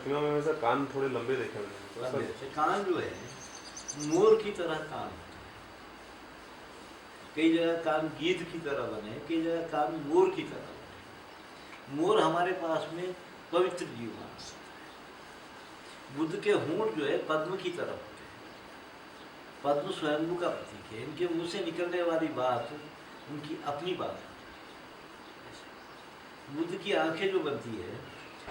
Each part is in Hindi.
में वैसे कान थोड़े लंबे देखे मैंने। तो कान जो है मोर की तरह कान होते हैं। कई जगह कान गीध की तरह बने, कई जगह कान मोर की तरह बने। मोर हमारे पास में पवित्र जीव माना जाता है। बुद्ध के होंठ जो है पद्म की तरह होते हैं। पद्म स्वयंभू का प्रतीक है। इनके मुंह से निकलने वाली बात उनकी अपनी बात है। बुद्ध की आंखें जो बनती है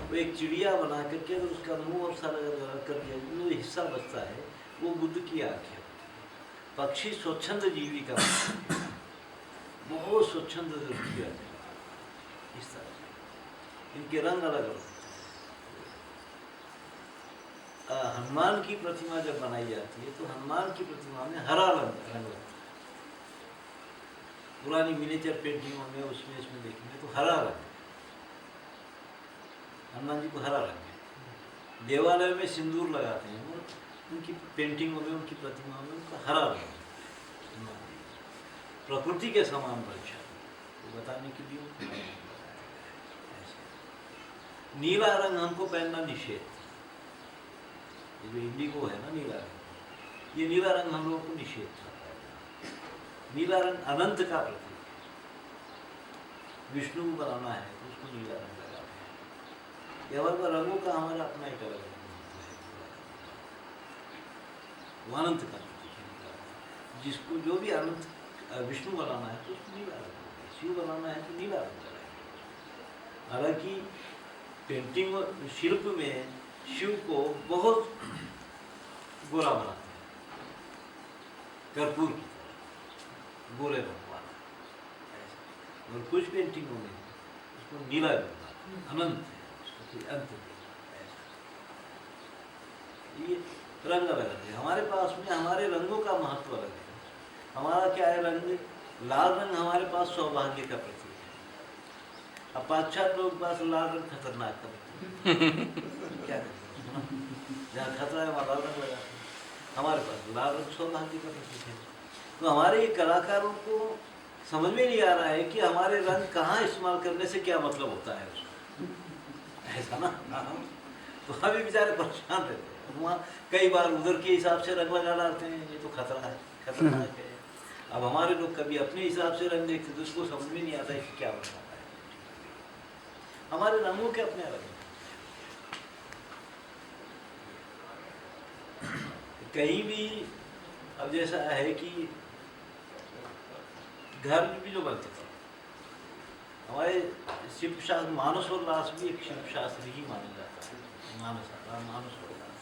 वो एक चिड़िया बना करके अगर उसका मुंह और सारा करके जो हिस्सा बचता है वो बुद्ध की आंखें। पक्षी स्वच्छंद जीवी का बहुत स्वच्छंद दृष्टि है। इस तरह से इनके रंग अलग अलग होते हैं। हनुमान की प्रतिमा जब बनाई जाती है तो हनुमान की प्रतिमा में हरा रंग लगता है। पुरानी मिनिएचर पेंटिंगों में उसमें इसमें देखेंगे तो हरा रंग, हनुमान जी को हरा रंग है। देवालय में सिंदूर लगाते हैं वो, उनकी पेंटिंगों में उनकी प्रतिमाओं में उनका हरा रंग है। प्रकृति के समान परीक्षा बताने के लिए नीला रंग हमको पहनना निषेध। ये जो इंडिगो है ना नीला रंग, ये नीला रंग हम लोगों को निषेध था। नीला रंग अनंत का प्रतीक है। विष्णु को बनाना है तो उसको नीला रंग लगाते हैं। ये हमारे रंगों का हमारा अपना एक अलग है। वो अनंत का प्रतीक है। जिसको जो भी अनंत विष्णु बनाना है तो उसको नीला रंग लगाएंगे, शिव बनाना है तो नीला रंग लगाएंगे। हालांकि पेंटिंग और शिल्प में शिव को बहुत गोरा बनाते हैं, कर्पूर की तरह गोरे रंग वाला। और कुछ पेंटिंगों में उसको नीला रंग अनंत है, उसका कोई अंत नहीं। ये रंग अलग है। हमारे पास में हमारे रंगों का महत्व अलग है। हमारा क्या है रंग? लाल रंग हमारे पास सौभाग्य का प्रतीक है। अब पाश्चात्य लोगों के पास लाल रंग खतरनाक का प्रतीक है। क्या करते हैं? जहाँ खतरा है वहाँ लाल रंग लगाते हैं। हमारे पास लाल रंग सौभाग्य का प्रतीक है। तो हमारे कलाकारों को समझ में नहीं आ रहा है कि हमारे रंग कहाँ इस्तेमाल करने से क्या मतलब होता है उसको। ऐसा ना, तो अभी बेचारे परेशान रहते हैं। वहाँ कई बार उधर के हिसाब से रंग लगा डालते हैं, ये तो खतरा है, खतरनाक है। अब हमारे लोग कभी अपने हिसाब से रंग देखते तो उसको समझ में नहीं आता है कि क्या बताता है। हमारे रंगों के अपने अलग हैं। कहीं भी अब जैसा है कि घर भी जो बनते थे हमारे शिल्प शास्त्र, मानस और लास भी एक शिल्प शास्त्र ही माना जाता है। मानस और लास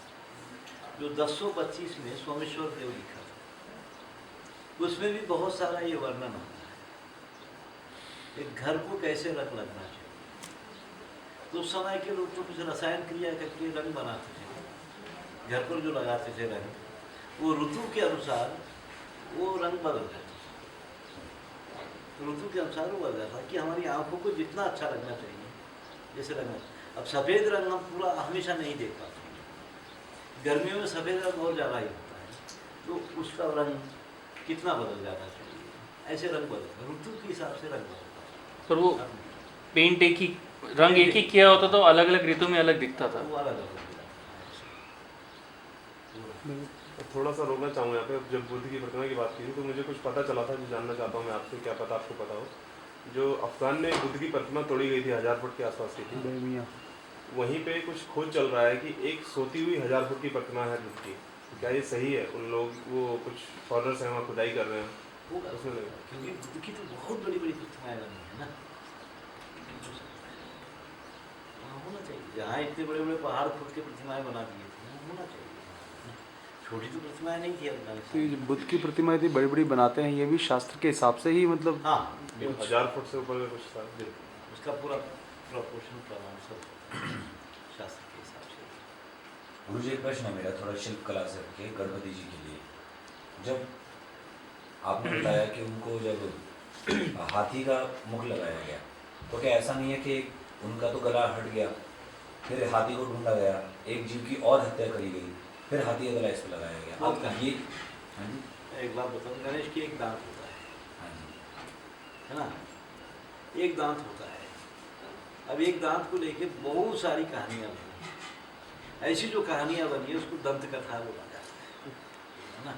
जो 1025 में सोमेश्वर देव लिखा था, उसमें भी बहुत सारा ये वर्णन होता है एक घर को कैसे रंग लगना चाहिए। तो उस समय के लोग तो कुछ रसायन क्रिया करके रंग बनाते थे। घर पर जो लगाते थे रंग, वो ऋतु के अनुसार वो रंग बदल जाता था। तो ऋतु के अनुसार वो बदल जाता कि हमारी आंखों को जितना अच्छा लगना चाहिए जैसे रंग। अब सफ़ेद रंग हम पूरा हमेशा नहीं देख पाते। गर्मियों में सफ़ेद रंग बहुत ज़्यादा ही होता है, तो उसका रंग कितना बदल जाना चाहिए। ऐसे रंग बदलता है, ऋतु के हिसाब से रंग बदलता है। पर वो पेंट एक ही रंग एक ही किया होता तो अलग अलग ऋतु में अलग दिखता था। वो अलग अलग थोड़ा सा रोकना चाहूँगा यहाँ पे। जब बुद्ध की प्रतिमा की बात की तो मुझे कुछ पता चला था जो जानना चाहता हूँ मैं आपसे, क्या पता आपको पता हो। जो अफगान में बुद्ध की प्रतिमा तोड़ी गई थी 1000 फुट के आसपास की थी, वहीं पे कुछ खोज चल रहा है कि एक सोती हुई 1000 फुट की प्रतिमा है बुद्ध की। क्या ये सही है? उन लोग वो कुछ फॉरनर्स हैं वहाँ खुदाई कर रहे हैं उसमें लगा, क्योंकि बुद्ध की तो बहुत बड़ी बड़ी प्रतिमाएं बनी है ना। होना चाहिए जहाँ इतने बड़े बड़े पहाड़ खुद के प्रतिमाएं बना दिए थे, होना चाहिए। छोटी तो प्रतिमाएं नहीं थी अफगानिस्तान। तो ये जो बुद्ध की प्रतिमाएं थी बड़ी बड़ी बनाते हैं, ये भी शास्त्र के हिसाब से ही मतलब। हाँ, 1000 फुट से ऊपर कुछ था। उसका पूरा प्रोपोर्शन प्रमाण सब शास्त्र के हिसाब से। गुरुजी एक प्रश्न है मेरा, थोड़ा शिल्प कला से के गणपति जी के लिए। जब आपने बताया कि उनको जब हाथी का मुख लगाया गया तो क्या ऐसा नहीं है कि उनका तो गला हट गया, फिर हाथी को ढूंढा गया, एक जीव की और हत्या करी गई, फिर हाथी का गला इस पर लगाया गया। अब ये हाँ जी, एक बात बताऊँ, गणेश की एक दांत होता है, हाँ जी, है ना, एक दांत होता है। अब एक दांत को लेके बहुत सारी कहानियाँ बनी। ऐसी जो कहानियाँ बनी है उसको दंत कथा बोला जाता है ना।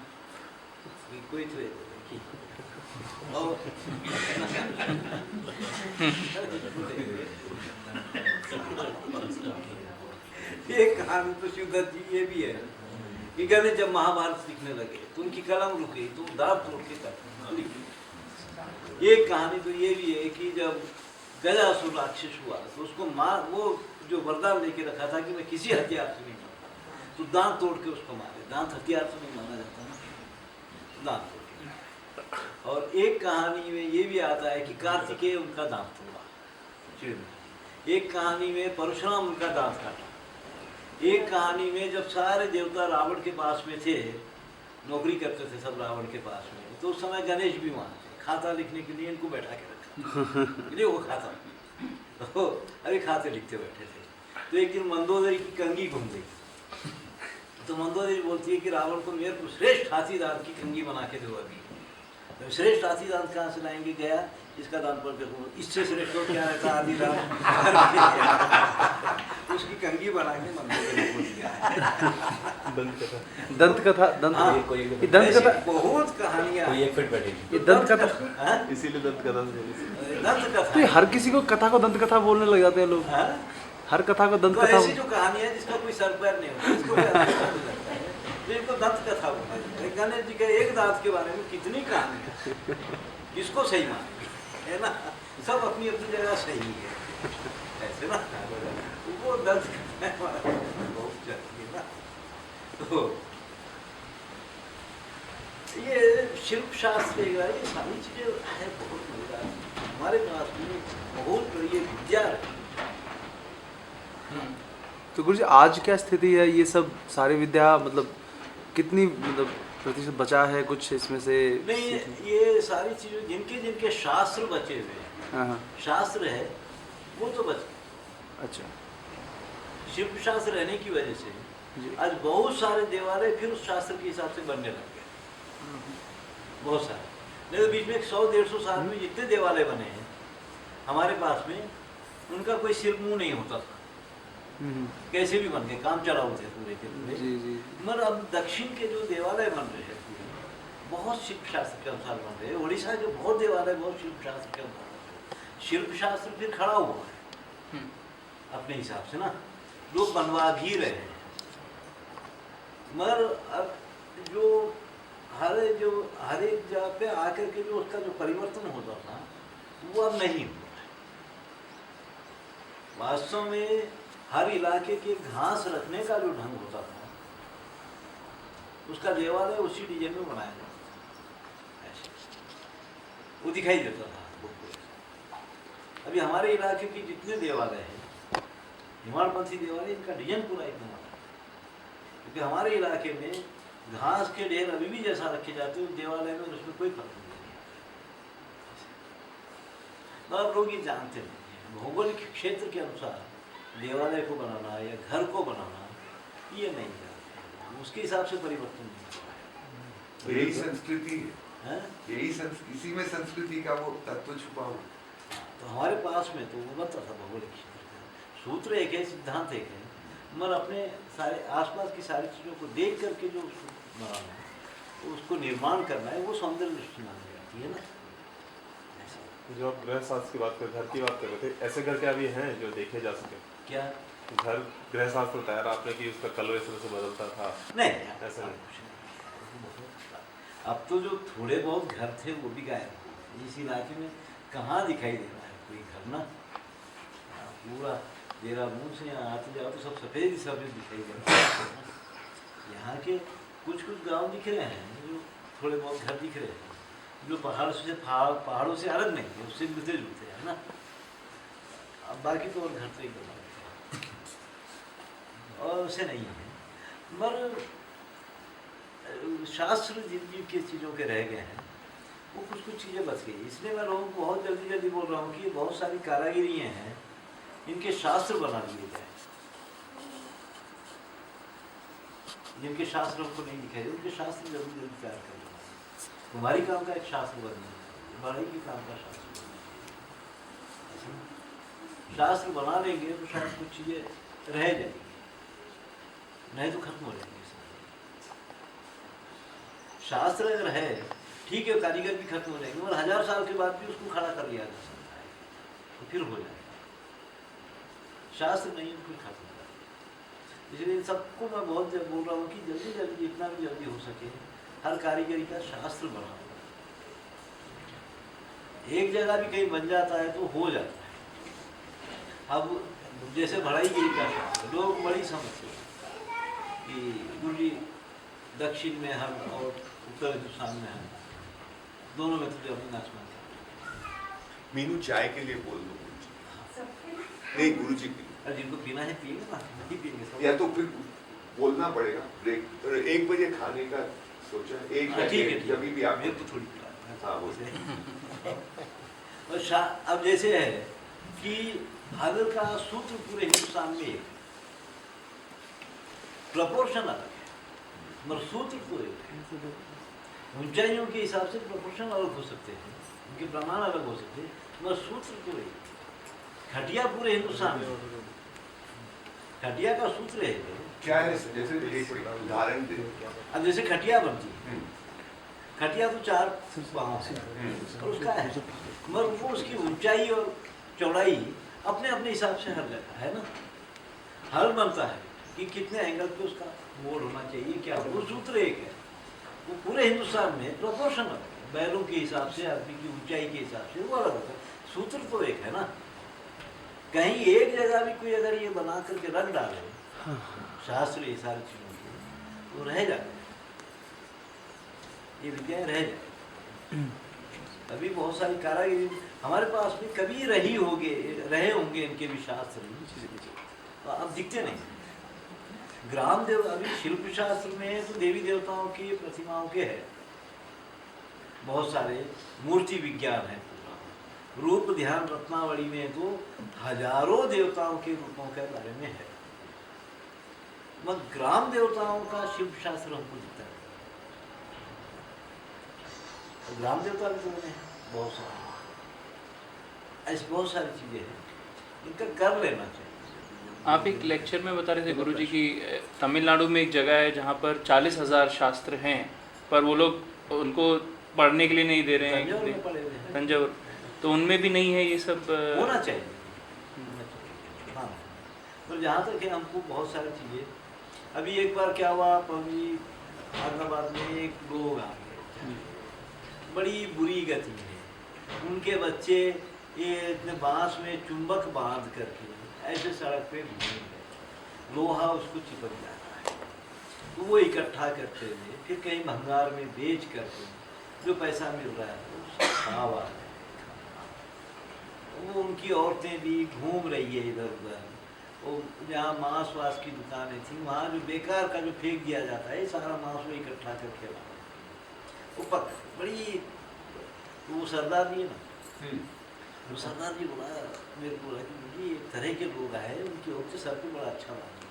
कोई तो एक कहानी तो शिवदत्त जी ये भी है कि गणेश जब महाभारत लिखने लगे तो उनकी कलम रुकी तो दांत तोड़ के लिखी। एक कहानी तो ये भी है कि जब गजासुर राक्षस हुआ तो उसको मार, वो जो वरदान लेके रखा था कि मैं किसी हथियार से नहीं मारूंगा, तो दांत तोड़ के उसको मारे। दांत हथियार से नहीं माना जाता ना, दांत तोड़ के। और एक कहानी में ये भी आता है कि कार्तिकेय उनका दांत तोड़ा चिड़ में। एक कहानी में परशुराम उनका दांत काटा। एक कहानी में जब सारे देवता रावण के पास में थे, नौकरी करते थे सब रावण के पास में, तो उस समय गणेश भी वहाँ थे। खाता लिखने के लिए इनको बैठा के रखा, ये वो खाता तो अभी खाते लिखते बैठे थे। तो एक दिन मंदोदरी की कंगी घूम गई, तो मंदोदरी बोलती है कि रावण को मेरे को श्रेष्ठ हाथी दांत की कंगी बना के दो। अभी तो श्रेष्ठ हाथी दांत कहाँ से लाएंगे? गया इसका दांत पर देखो, इससे श्रेष्ठ तो क्या रहता हाथी दांत उसकी कंगी बना के मंदोदरी को दिया। दंत कथा हाँ, ये दंत कथा बहुत कहानियाँ, कोई एक फिट बैठेगी। ये दंत कथा हाँ? इसीलिए दंत कथा से दंत तो ये कथा हर किसी को कथा को दंत कथा बोलने लग जाते हैं लोग। हाँ? हर कथा को दंत तो कथा ऐसी जो कहानी है जिसका कोई सर पैर नहीं होता, इसको भी दंत कथा लगता है, तो इनको दंत कथा बोला जाता है। गणेश जी के एक दांत के बारे में कितनी कहानी है, किसको सही माने, है ना? सब अपनी अपनी जगह सही है, ऐसे ना। वो दंत कथा बहुत चलती है ना। तो ये शिल्प शास्त्र ये सारी चीजें है बहुत मजेदार। हमारे पास में बहुत बड़ी विद्या है। तो गुरु जी आज क्या स्थिति है? ये सब सारी विद्या मतलब कितनी मतलब प्रतिशत बचा है कुछ इसमें से? नहीं, ये सारी चीजें जिनके जिनके शास्त्र बचे हुए हैं, हाँ हाँ, शास्त्र है वो तो बच। अच्छा शिल्प शास्त्र रहने की वजह से जी। आज बहुत सारे देवालय फिर उस शास्त्र के हिसाब से बनने लग गए, बहुत सारे। नहीं तो बीच में 100-150 साल में जितने देवालय बने हैं हमारे पास में, उनका कोई सिर मुंह नहीं होता था, कैसे भी बन गए, काम चलाऊ थे पूरे के पूरे। जी जी मगर अब दक्षिण के जो देवालय बन रहे हैं बहुत शिल्प शास्त्र के अनुसार बन रहे हैं। उड़ीसा के बहुत देवालय बहुत शिल्प शास्त्र के अनुसार बन रहे हैं। शिल्प शास्त्र फिर खड़ा हुआ है अपने हिसाब से ना, लोग बनवा भी रहे हैं। मगर अब जो हर एक जगह पे आकर के जो उसका जो परिवर्तन होता था वो अब नहीं हो रहा है। वास्तव में हर इलाके के घास रखने का जो ढंग होता था उसका देवालय उसी डिजाइन में बनाया जाता था, ऐसे वो दिखाई देता था। अभी हमारे इलाके के जितने देवालय हैं, हिमालपंथी देवालय, इनका डिजाइन पूरा एकदम अलग है, क्योंकि हमारे इलाके में घास के ढेर अभी भी जैसा रखे जाते हैं उस देवालय में, उसमें कोई फर्क नहीं है। तो आप लोग ये जानते नहीं, भौगोलिक क्षेत्र के अनुसार देवालय को बनाना या घर को बनाना ये नहीं जानते, उसके हिसाब से परिवर्तन नहीं हुआ है। तो यही संस्कृति है, हैं? इसी में संस्कृति का वो तत्व छुपा हुआ। तो हमारे पास में तो वो बनता था भौगोलिक क्षेत्र का सूत्र एक है, सिद्धांत एक है, मगर अपने सारे आसपास की सारी चीज़ों को देख करके जो उसको बनाना है, तो उसको निर्माण करना है, वो सौंदर्य दृष्टि मानी जाती है ना। जो आप गृह शास्त्र की बात कर, घर की बात कर रहे थे, ऐसे घर क्या अभी हैं जो देखे जा सके? क्या घर गृह शास्त्र बताया आपने कि उसका कलर इस तरह से बदलता था, नहीं, ऐसा नहीं। अब तो जो थोड़े बहुत घर थे वो भी गायब हो गए। इस इलाके में कहाँ दिखाई दे रहा है कोई घर ना, पूरा देहरादून से यहाँ आते जाओ तो सब सफ़ेद सफ़ेद दिखाई दे रहा है। यहाँ के कुछ गांव दिख रहे हैं, जो थोड़े बहुत घर दिख रहे हैं, जो पहाड़ों से अलग नहीं है, उससे मिलते जुलते हैं ना। अब बाकी तो और घर तो एकदम अलग है और उसे नहीं है। मगर शास्त्र जिन जिन की चीज़ों के रह गए हैं वो कुछ कुछ चीज़ें बच गई। इसलिए मैं लोगों को बहुत जल्दी जल्दी बोल रहा हूँ कि बहुत सारी कारागिरियाँ हैं, इनके शास्त्र बना दिए जाए, जिनके शास्त्र हमको नहीं दिखाई दे उनके शास्त्र जल्दी जल्दी तैयार कर लेना। कुम्हारी काम का एक शास्त्र बनना है, बढ़ई के काम का शास्त्र बनना है। शास्त्र बना लेंगे तो शायद कुछ चीज़ें रह जाएंगी। नहीं तो खत्म हो जाएंगे। शास्त्र अगर है ठीक है, कारीगर भी खत्म हो जाएंगे, मगर 1000 साल के बाद भी उसको खड़ा कर लिया जा सकता है, तो फिर हो जाएगा। शास्त्र नहीं, फिर खत्म हो जाएगा। इसलिए सबको मैं बहुत बोल रहा हूँ कि जल्दी जल्दी, जितना भी जल्दी हो सके, हर कारीगरी का शास्त्र बढ़ाओ। एक जगह भी कहीं बन जाता है तो हो जाता है। अब जैसे बढ़ाईगिरी का शास्त्र, लोग बड़ी समस्या कि गुरु जी दक्षिण में हम और उत्तर हिंदुस्तान में हम, दोनों में तो जमीन आसमान है। मीनू चाय के लिए बोल दो गुरुजी। नहीं गुरुजी के लिए। अरे जिनको पीना है पिएंगे ना, नहीं पिएंगे सब। या तो फिर बोलना पड़ेगा ब्रेक 1 बजे खाने का सोचा है, 1 हाँ, ठीक है, बजे जब भी आप मेरे को थोड़ी पिला। हाँ, वो और अब जैसे है कि भागवत का सूत्र पूरे हिंदुस्तान में एक, प्रपोर्शन अलग है, मगर सूत्र तो एक है। ऊंचाइयों के हिसाब से प्रपोर्शन अलग हो सकते हैं, उनके प्रमाण अलग हो सकते हैं, मगर सूत्र तो एक। खटिया पूरे हिंदुस्तान में, खटिया का सूत्र है क्या है, जैसे एक उदाहरण दे। अब जैसे खटिया बनती है, खटिया तो 4 पाँव से और उसका है, मगर वो उसकी ऊंचाई और चौड़ाई अपने अपने हिसाब से हर जगह है ना। हल बनता है कि कितने एंगल पे उसका मोड़ होना चाहिए, क्या वो सूत्र एक है। वो पूरे हिंदुस्तान में प्रोपोर्शन अलग है, बैलों के हिसाब से, आदमी की ऊंचाई के हिसाब से वो अलग होता है। सूत्र तो एक है ना। कहीं एक जगह भी कोई अगर ये बना करके रख डाले शास्त्र ये सारी चीजों की, तो रह जाए, ये विद्याएं रह जाए। अभी बहुत सारी कारागिरी हमारे पास भी कभी रहे होंगे इनके भी शास्त्र, तो अब दिखते नहीं। ग्राम देव अभी शिल्प शास्त्र में तो देवी देवताओं की प्रतिमाओं के है, बहुत सारे मूर्ति विज्ञान है, रूप ध्यान रत्नावली में तो हजारों देवताओं के रूपों के बारे में है, मगर ग्राम देवताओं का शिल्प शास्त्र हमको दिखता है। ग्राम देवता भी तो हैं बहुत सारे, ऐसी बहुत सारी चीजें हैं, इनका कर लेना चाहिए। आप एक लेक्चर में बता रहे थे गुरुजी की तमिलनाडु में एक जगह है जहाँ पर 40,000 शास्त्र हैं, पर वो लोग उनको पढ़ने के लिए नहीं दे रहे तंजौर में हैं। पड़े हुए हैं। तंजौर, तो उनमें भी नहीं है ये सब। होना चाहिए। हाँ, तो जहाँ तक है हमको बहुत सारी चीजें, अभी एक बार क्या हुआ, अभी हैदराबाद में एक लोग आ गए, बड़ी बुरी गति है, उनके बच्चे ये इतने बांस में चुंबक बांध करके ऐसे सड़क पे घूम गए, लोहा उसको चिपक जाता है, तो वो इकट्ठा करते हुए फिर कहीं भंगार में बेच करके जो पैसा मिल रहा है उससे खावा है। वो उनकी औरतें भी घूम रही है इधर उधर, वो जहाँ मांस वास की दुकानें थी वहाँ जो बेकार का जो फेंक दिया जाता है सारा मांस वो इकट्ठा करके लाए, वो पक बड़ी, तो वो सरदार जी है ना, वो सरदार जी बोला मेरे को बोला कि मुझे एक तरह के लोग आए, उनकी औरतें सब पे बड़ा अच्छा बात है,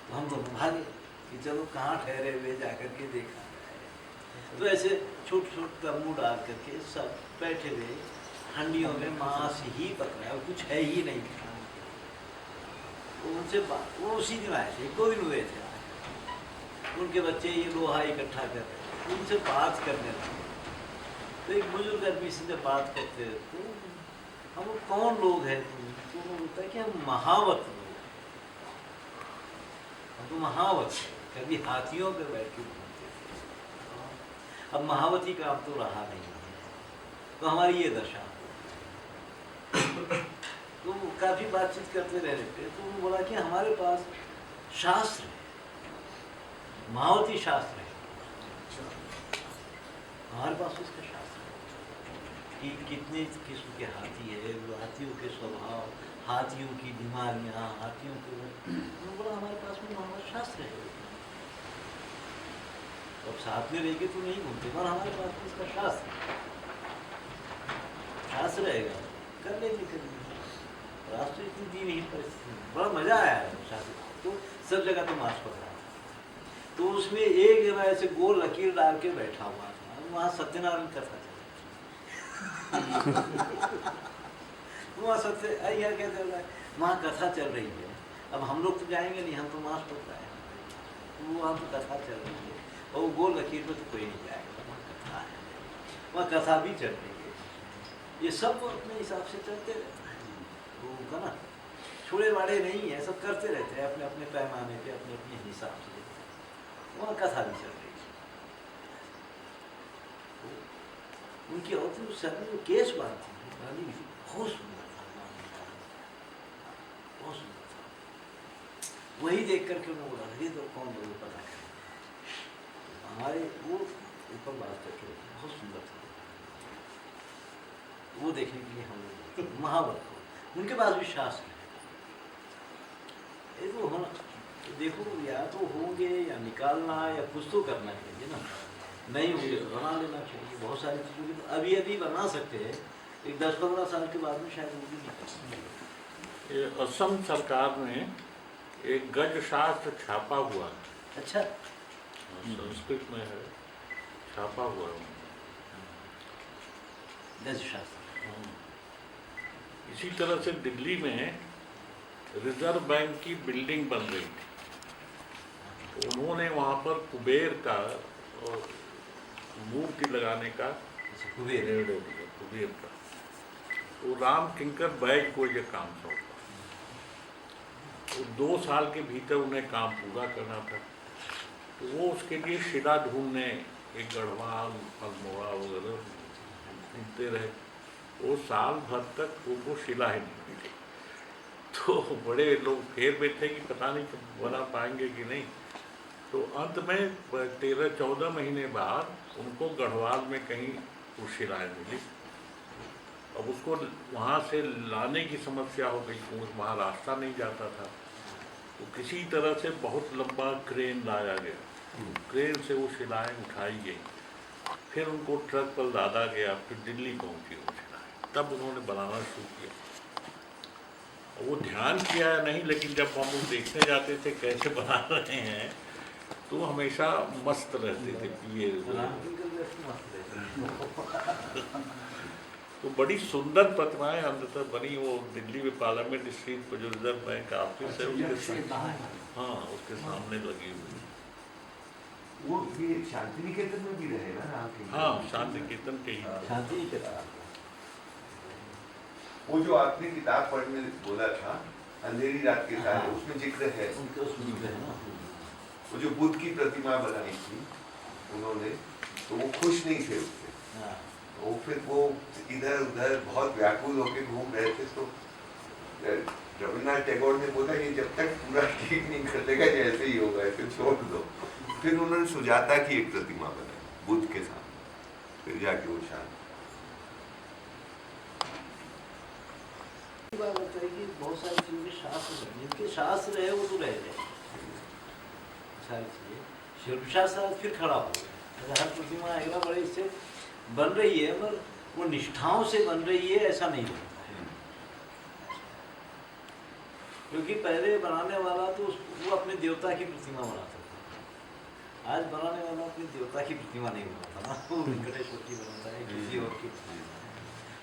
तो हम दोनों भागे कि चलो कहाँ ठहरे हुए जा करके देखा। तो ऐसे छोटे छोटे तम्बू डाल करके सब बैठे हुए, हंडियों में मांस ही पक रहा है, कुछ है ही नहीं खाने को। तो उनसे वो उसी दिन आए थे, 1-2 दिन हुए थे, उनके बच्चे ये लोहा इकट्ठा कर रहे, उनसे बात करने लगे। तो एक बुजुर्ग आदमी से जब बात करते हैं तो हम कौन लोग हैं, तो वो बोलता है कि हम महावत लोग हैं, हम तो महावत है, कभी हाथियों पे बैठ के घूमते थे, अब महावती का अब तो रहा नहीं है, तो हमारी ये दशा। तो काफी बातचीत करते रहने पे तो वो बोला कि हमारे पास शास्त्र है, महावती शास्त्र है, हमारे पास उसका शास्त्र है कि कितने किस्म के हाथी है, हाथियों के स्वभाव, हाथियों की बीमारियां, हाथियों को, बोला हमारे पास में महावत शास्त्र है। अब साथ में रह के तो नहीं घूमते, पर हमारे पास में इसका शास्त्र रहेगा, कर लेंगे कर लेंगे। राष्ट्र इतनी दी नहीं परिस्थिति, बड़ा मजा आया शास्त्र, तो सब जगह तो मार्च पड़ रहा था, तो उसमें एक जगह ऐसे गोल लकीर डाल के बैठा हुआ था, वहाँ सत्यनारायण कथा वहाँ सत्य क्या चल रहा है, वहाँ कथा चल रही है। अब हम लोग तो जाएंगे नहीं, हम तो मार्च पड़ रहे हैं, वहाँ पर कथा चल रही है और वो गोल लकीर में तो कोई नहीं जाएगा, वहाँ कथा है, वहाँ कथा भी चल रही है। ये सब अपने हिसाब से चलते रहते हैं, वो का ना छोड़े वाड़े नहीं है, सब करते रहते हैं अपने अपने पैमाने पे, अपने अपने हिसाब से। वहाँ कथा भी चल रही है। उनकी औरतें उस समय जो केस बांधती थी गाली बहुत सुंदर था, बहुत सुंदर था। वही देख करके उन्होंने बोला ये तो कौन लोग पता करें, हमारे वो ऊपर बात करके बहुत सुंदर था, वो देखने के लिए हम लोग महावत उनके पास भी शास्त्र है। ये तो होना, देखो या तो होंगे या निकालना या कुछ तो करना चाहिए ना, नहीं होंगे तो बना लेना चाहिए। बहुत सारी चीज़ों की तो अभी अभी बना सकते हैं, एक 10-15 साल के बाद में शायद वो भी नहीं कर सकते। असम सरकार ने एक गज शास्त्र छापा हुआ है, अच्छा, संस्कृत में है, छापा हुआ है। गज शास्त्र। इसी तरह से दिल्ली में रिजर्व बैंक की बिल्डिंग बन रही थी, उन्होंने वहाँ पर कुबेर का और मूर्ति लगाने का कुबेर निर्णय लिया, कुबेर का। तो राम किंकर बैग को ये काम सौंपा, तो 2 साल के भीतर उन्हें काम पूरा करना था। तो वो उसके लिए शिला ढूंढने एक गढ़वाल अल्मोड़ा वगैरह ढूंढते रहे, वो साल भर तक उनको शिला ही नहीं मिली। तो बड़े लोग फेर में थे कि पता नहीं बना पाएंगे कि नहीं। तो अंत में 13-14 महीने बाद उनको गढ़वाल में कहीं वो शिलाएँ मिली। अब उसको वहाँ से लाने की समस्या हो गई, क्योंकि वहाँ रास्ता नहीं जाता था। तो किसी तरह से बहुत लंबा क्रेन लाया गया, क्रेन से वो शिलाएँ उठाई गई, फिर उनको ट्रक पर लादा गया, फिर दिल्ली पहुँची वो शिलाएँ, तब उन्होंने बनाना शुरू किया। वो ध्यान किया या नहीं, लेकिन जब हम लोग देखने जाते थे कैसे बना रहे हैं तो हमेशा मस्त रहते थे पिए। तो बड़ी सुंदर प्रतिमाएं अंततः बनी। वो दिल्ली में पार्लियामेंट स्ट्रीट पर जो रिजर्व बैंक का ऑफिस है उसके सामने, हाँ उसके सामने लगी हुई। वो ये शांति निकेतन में भी रहे ना आपके? हाँ शांति निकेतन के ही। शांति निकेतन। वो जो आपने किताब पढ़ने बोला था अंधेरी रात के तारे, उसमें जिक्र है उनके उसमें जिक्र है ना, वो जो बुद्ध की प्रतिमा बनाई थी उन्होंने, तो वो खुश नहीं थे उससे। हाँ। वो फिर वो इधर उधर बहुत व्याकुल होकर घूम रहे थे। तो रविन्द्रनाथ टैगोर ने बोला ये जब तक पूरा ठीक नहीं कर देगा जैसे ही होगा ऐसे छोड़ दो। फिर उन्होंने सुजाता की एक प्रतिमा बनाई बुद्ध के सामने, फिर जाके वो शांत। बात होता है कि बहुत सारी चीज़ों के शास्त्र हैं, जिनके शास्त्र है वो तो रह जाए सारी चीज़ें। शिल्पशास्त्र फिर खड़ा हो गया, हर प्रतिमा अगला बड़े इससे बन रही है, मगर वो निष्ठाओं से बन रही है ऐसा नहीं होता है। क्योंकि पहले बनाने वाला तो वो अपने देवता की प्रतिमा बनाता था, आज बनाने वाला अपने देवता की प्रतिमा नहीं बनाता ना, वो वेंकटेश्वर की बनाता है, किसी और की प्रतिमा।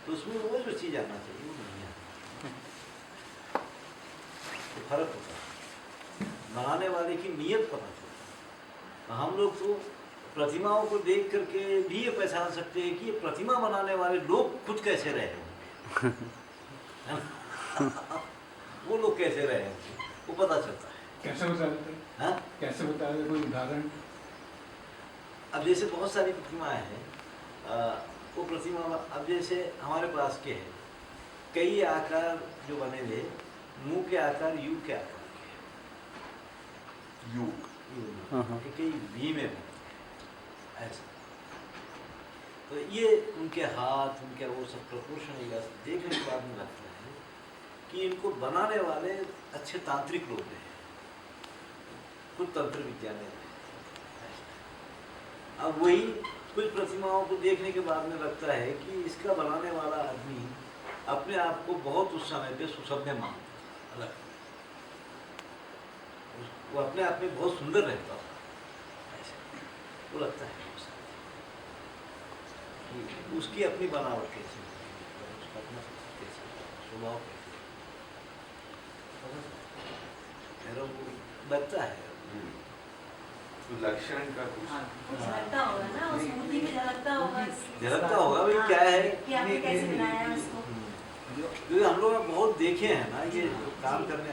तो उसमें वो जो चीज़ आना चाहिए वो नहीं है, तो फर्क होता है। बनाने वाले की नीयत पता चलता है। हम लोग तो प्रतिमाओं को देख करके भी ये पहचान सकते हैं कि ये प्रतिमा बनाने वाले लोग खुद कैसे रहे होंगे, वो लोग कैसे रहे होंगे वो पता चलता है। कैसे बता देते? हाँ, कैसे बता देते? कोई उदाहरण? अब जैसे बहुत सारी प्रतिमाएं हैं, वो प्रतिमा अब जैसे हमारे पास के हैं कई आकार जो बने हुए, मुंह के आकार यू के आकार के, कई वी में बने ऐसा। तो ये उनके हाथ, उनके वो सब प्रपोर्शन देखने के बाद में लगता है कि इनको बनाने वाले अच्छे तांत्रिक लोग हैं, खुद तंत्र विज्ञान में। अब वही कुछ प्रतिमाओं को देखने के बाद में लगता है कि इसका बनाने वाला आदमी अपने आप को बहुत उस समय पे सुसभ्य मानता अलग, वो अपने आप में बहुत सुंदर रहता था, वो लगता है उसकी अपनी बनावट कैसी, उसका अपना कैसा स्वभाव कैसे, मेरा वो लगता है। लक्षण का कुछ झलकता होगा ना, उस मूर्ति में झलकता होगा झलकता होगा भाई क्या है कि आपने कैसे बनाया है उसको। क्योंकि हम लोग बहुत देखे हैं ना ये जो काम करने,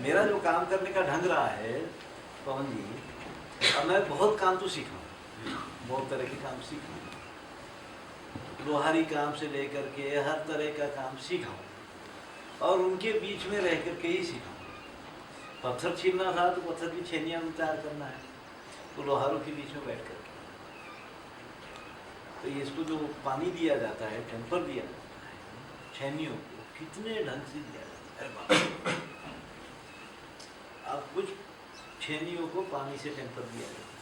मेरा जो काम करने का ढंग रहा है पवन जी, अब मैं बहुत काम तो सीखा हूँ, बहुत तरह के काम सीखा हूँ, लोहारी काम से लेकर के हर तरह का काम सीखा हूँ और उनके बीच में रह करके ही सीखा हूँ। पत्थर छीलना था तो पत्थर की छेनियाँ तैयार करना है तो लोहारों के बीच में बैठ करके, तो ये इसको जो पानी दिया जाता है, टेम्पर दिया जाता है छेनियों को, कितने ढंग से दिया जाता है बाप। अब कुछ छेनियों को पानी से टेम्पर दिया जाता है,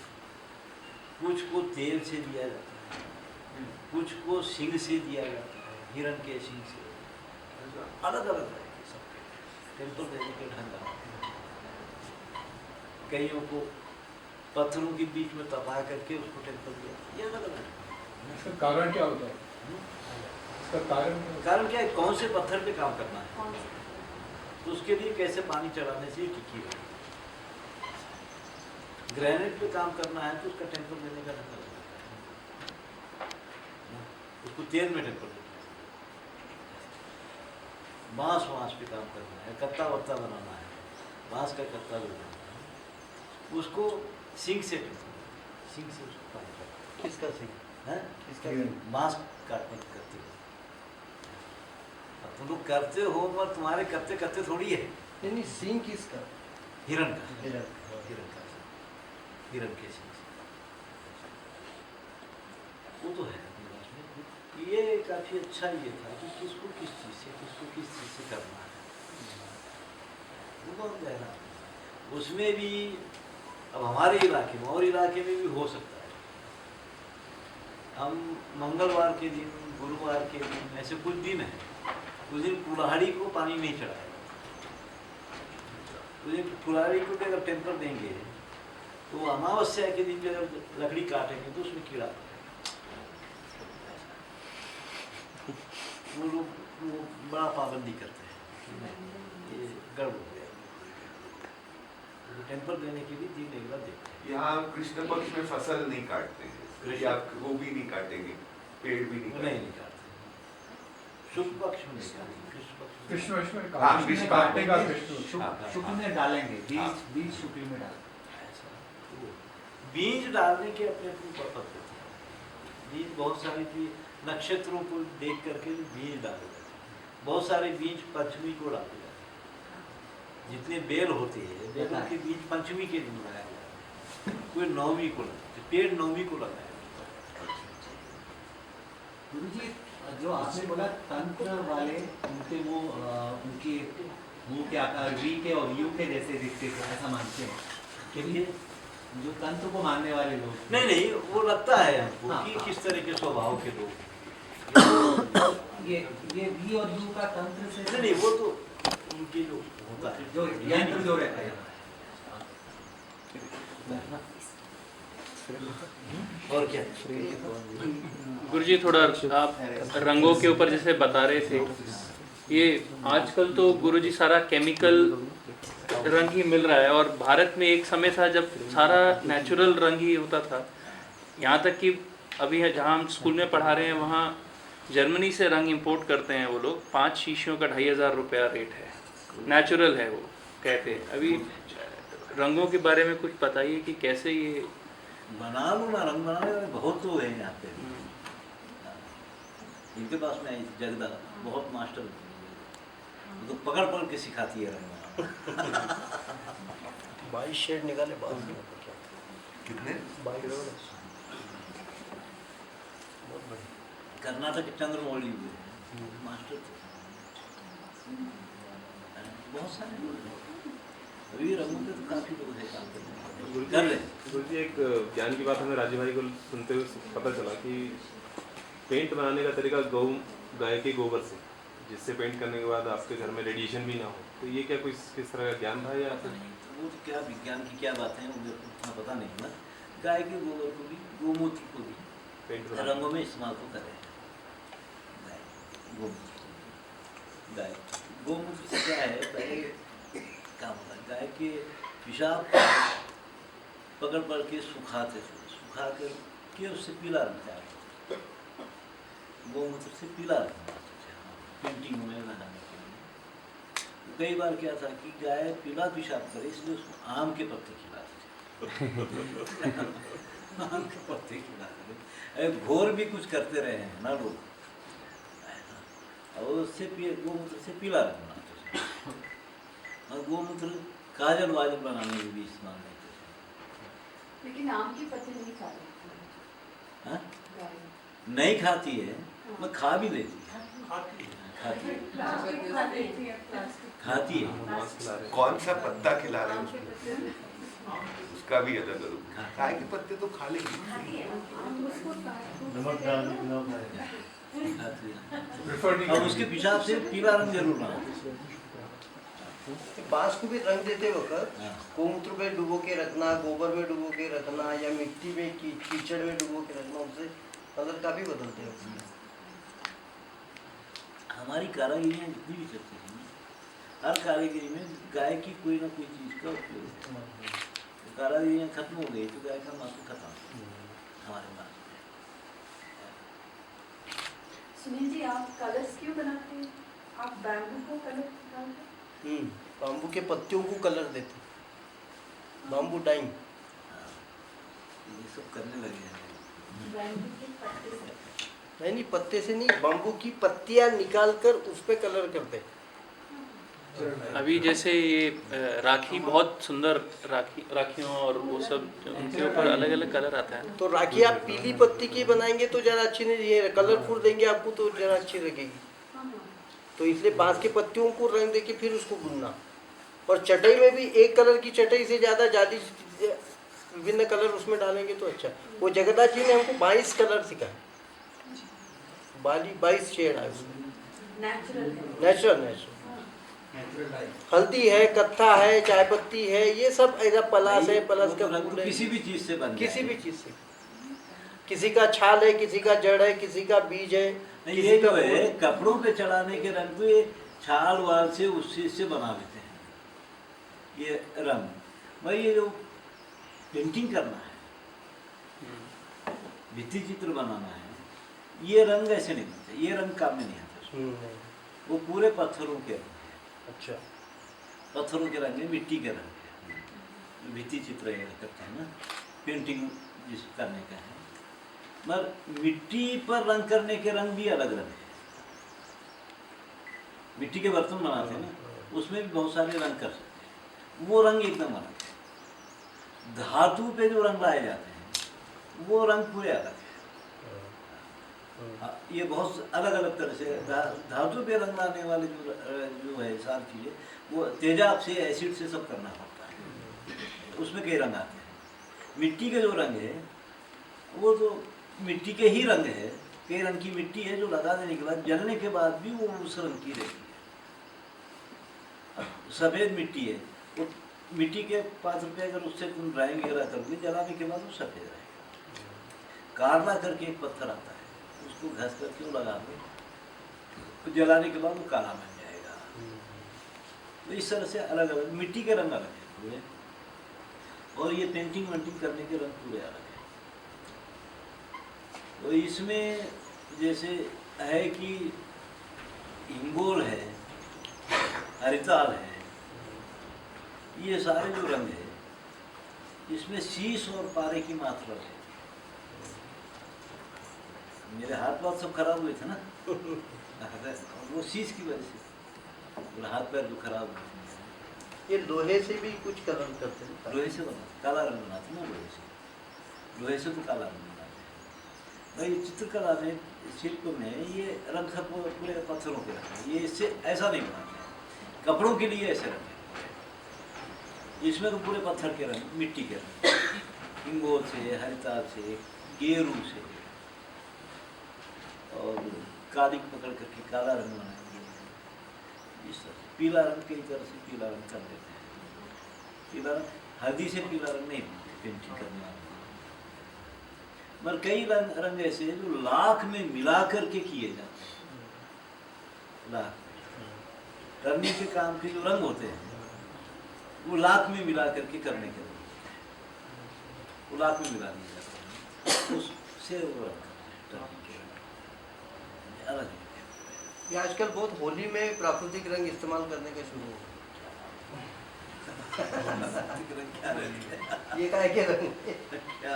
कुछ को तेल से दिया जाता है, कुछ को सींग से दिया जाता है, हिरण के सींग से, अलग अलग है सब टेम्पर देने के ढंग है। कईयों को पत्थरों के बीच में तपा करके उसको टेम्पर दिया, ये अलग अलग है। इसका कारण क्या होता है? इसका कारण क्या है, कौन से पत्थर पे काम करना है, कौन सा? तो उसके लिए कैसे पानी चढ़ाने से टिकी है। ग्रेनाइट पे काम करना है तो उसका टेम्पर देने का ढंग अलग है, उसको तेल में टेम्पर देना है। बांस पे काम करना है, कत्ता वत्ता बनाना है, बांस का कत्ता बनाना है, उसको सिंक से टेम्पर, सिंक से उसको पानी चढ़ाना। किसका सिंह? है इसका बांस काटने की करते हो, अब तुम लोग करते हो पर तुम्हारे करते करते थोड़ी है। नहीं सींग किसका? हिरण का, हिरण के सिंह से। वो तो है अपने पास में। ये काफी अच्छा ये था कि किसको किस चीज से करना है, वो बहुत गहरा। उसमें भी अब हमारे इलाके में और इलाके में भी हो सकता है, हम मंगलवार के दिन, गुरुवार के दिन, ऐसे कुछ दिन है, उस दिन कुल्हाड़ी को पानी नहीं चढ़ाएगा। उस दिन कुल्हाड़ी को अगर टेम्पर देंगे तो अमावस्या के दिन जब लकड़ी काटेंगे तो उसमें कीड़ा वो लोग वो बड़ा पाबंदी करते हैं, ये गड़बड़ हो गया। टेम्पर देने के लिए दिन एक बार देखते हैं। यहाँ कृष्ण पक्ष में फसल नहीं काटते हैं, या वो भी नहीं काटेंगे, पेड़ भी नहीं काटते, शुक्ल पक्ष में नहीं काटेंगे, कृष्ण पक्ष में हाँ, कृष्ण काटेगा, शुक्ल में डालेंगे, बीज शुक्ल में डालेंगे। बीज डालने के अपने पद्धति है। बीज बहुत सारी नक्षत्रों को देख करके बीज डाले जाते हैं, बहुत सारे बीज पंचमी को डाले जाते हैं। जितने बेल होते हैं, बेलों के बीज पंचमी के दिन लगाया जाता है, कोई नौवीं को लगाते, पेड़ नौवीं को लगाया जाता है। गुरुजी जो आपने बोला तंत्र वाले उनके वो उनके मुंह के आकार वी के और यू के जैसे दिखते थे, ऐसा मानते हैं कि जो तंत्र को मानने वाले लोग? नहीं, वो लगता है हमको कि किस तरह के स्वभाव के लोग। ये वी और यू का तंत्र से नहीं, वो तो उनके जो होता है, जो यंत्र जो रहता है। और क्या गुरुजी थोड़ा आप रंगों के ऊपर जैसे बता रहे थे, ये आजकल तो गुरुजी सारा केमिकल रंग ही मिल रहा है, और भारत में एक समय था जब सारा नेचुरल रंग ही होता था। यहाँ तक कि अभी जहाँ हम स्कूल में पढ़ा रहे हैं वहाँ जर्मनी से रंग इंपोर्ट करते हैं वो लोग, 5 शीशियों का 2500 रुपया रेट है, नेचुरल है वो कहते हैं। अभी रंगों के बारे में कुछ बताइए कि कैसे ये बना लो ना, रंग बनाने में बहुत तो है यहाँ पे। इनके पास में जगदा बहुत मास्टर, वो तो पकड़ पकड़ के सिखाती है रंग बनाना। 22 शेड निकाले बाद में। कितने? 22। कर्नाटक चंद्रमौली हुए मास्टर थे, बहुत सारे लोग हैं। अभी रंगों के तो काफी लोग हैं काम करने वाले। गुरुजी एक ज्ञान की बात हमें राजीव भाई को सुनते हुए पता चला कि पेंट बनाने का तरीका गाय के गोबर से, जिससे पेंट करने के बाद आपके घर में रेडिएशन भी ना हो, तो ये क्या कोई किस तरह का ज्ञान था या वो तो क्या विज्ञान की क्या बात है, मुझे उतना पता नहीं ना। गाय के गोबर को भी, गोमूत्र को भी पेंट रंगों में इस्तेमाल तो कर रहे हैं। गाय गोमूत्र से क्या है, पहले क्या होता है, गाय के पेशाब पकड़ पकड़ के सुखाते थे, सुखा कर के उससे पीला रंग तैयार करते थे। गौमूत्र से पीला रंग बनाते थे पेंटिंग में लगाने के लिए। कई बार क्या था कि गाय पीला पेशाब करे, इसलिए उसको आम के पत्ते खिलाते थे। आम के पत्ते खिलाते थे। घोर भी कुछ करते रहे हैं ना लोग, और उससे गोमूत्र से पीला रंग बनाते थे। और गोमूत्र काजल वाजल बनाने में भी इस्तेमाल करते थे। लेकिन आम के पत्ते नहीं खाते। हाँ? नहीं खाती है, मैं खा भी लेती है। खाती है। कौन सा पत्ता खिला रहे हैं उसको? उसका भी अलग अलग। गाय के पत्ते तो खा लेंगे। और उसके पेशाब से पीला रंग जरूर बनाते। बांस को भी रंग देते वक्त गोमूत्र में डुबो के रखना, गोबर में डुबो के रखना, या मिट्टी में कीचड़ में डुबो के रखना, उससे कलर काफी बदलते हैं। हमारी कारीगरियाँ जितनी भी चलती हैं, हर कारीगरी में गाय की कोई ना कोई चीज़ का उपयोग है। तो कारीगरियाँ खत्म हो गई तो गाय का मांस खत्म हमारे पास। सुनील जी, आप कलर्स क्यों बनाते हैं? आप बैम्बू को कलर डालते हैं? बाम्बू के पत्तियों को कलर देते, बाम्बू डाइंग। ये सब करने लगे हैं। बैम्बू के पत्ते से? नहीं, पत्ते से नहीं, बाम्बू की पत्तियां निकाल कर उस पे कलर करते। अभी जैसे ये राखी, बहुत सुंदर राखियों और वो सब, उनके ऊपर अलग अलग कलर आता है। तो राखी आप पीली पत्ती की बनाएंगे तो ज़्यादा अच्छी नहीं, ये कलरफुल देंगे आपको तो ज़्यादा अच्छी लगेगी। तो इसलिए बांस की पत्तियों को रंग देके फिर उसको बुनना। और चटाई में भी एक कलर की चटाई से ज़्यादा विभिन्न कलर उसमें डालेंगे तो अच्छा। वो जगन्नाथ जी ने हमको 22 कलर सिखाए, 22 शेड है उसमें। नेचुरल हल्दी है, कत्था है, चाय पत्ती है, ये सब ऐसा पलास है, पलास का फूल है, किसी भी चीज़ से बन किसी भी चीज़ से। किसी का छाल है, किसी का जड़ है, किसी का बीज है, ये जो है कपड़ों पे चढ़ाने के रंग भी छाल वाल से उस चीज से बना लेते हैं ये रंग। भाई ये जो पेंटिंग करना है, भित्ति चित्र बनाना है, ये रंग ऐसे नहीं बनते, ये रंग काम में नहीं आता। वो पूरे पत्थरों के रंग है। अच्छा, पत्थरों के रंग है, मिट्टी के रंग है। भित्ति चित्र ये करते हैं ना, पेंटिंग जिस करने का है, मगर मिट्टी पर रंग करने के रंग भी अलग अलग है। मिट्टी के बर्तन बनाते हैं ना, उसमें भी बहुत सारे रंग कर सकते हैं, वो रंग एकदम अलग है। धातु पे जो रंग लाए जाते हैं वो रंग पूरे अलग है। ये बहुत अलग अलग तरह से धातु पे रंग लाने वाले जो है सारी चीज़ें, वो तेजाब से, एसिड से सब करना पड़ता है, उसमें कई रंग आते हैं। मिट्टी के जो रंग है वो तो मिट्टी के ही रंग है, कई रंग की मिट्टी है जो लगा देने के बाद जलने के बाद भी वो उस रंग की रहती है। सफ़ेद मिट्टी है, वो मिट्टी के 5 रुपये अगर उससे तुम ड्राइंग वगैरह करोगे, जलाने के बाद वो सफ़ेद रहेगा। काला करके एक पत्थर आता है, उसको घस करके वो लगा दो, तो जलाने के बाद वो काला बन जाएगा। तो इस तरह से अलग अलग मिट्टी के रंग अलग है पूरे, और ये पेंटिंग वेंटिंग करने के रंग पूरे अलग है। तो इसमें जैसे है कि इंगोल है, हरिताल है, ये सारे जो रंग है, इसमें शीश और पारे की मात्रा है। मेरे हाथ पाथ सब खराब हुए थे ना वो शीश की वजह से, और हाथ पैर जो खराब हुए थे। ये लोहे से भी कुछ कलर करते हैं। लोहे से बनाते, काला रंग बनाते ना लोहे से तो काला रंग बनाते हैं। भाई चित्रकला में, शिल्प में ये रंग सब पूरे पत्थरों के रंग है, ये इससे ऐसा नहीं बनाते हैं। कपड़ों के लिए ऐसे रंग है, इसमें तो पूरे पत्थर के रंग, मिट्टी के रंग, इंगोल से, हरिताल से, गेरू से, और कालिक पकड़ करके काला रंग बनाएंगे। इस तरह से पीला रंग कई तरह से पीला रंग कर देते हैं। पीला रंग, हल्दी से पीला रंग नहीं बनाते पेंटिंग करने वाले, मगर कई रंग ऐसे हैं जो लाख में मिला करके किए जाते हैं। लाख करने के काम के जो रंग होते हैं वो लाख में मिला करके करने के रंग। गुलाब में मिला दिया जाता है, उससे वो अलग है। ये आजकल बहुत होली में प्राकृतिक रंग इस्तेमाल करने का शुरू हो क्या रंग ये काय के रंग क्या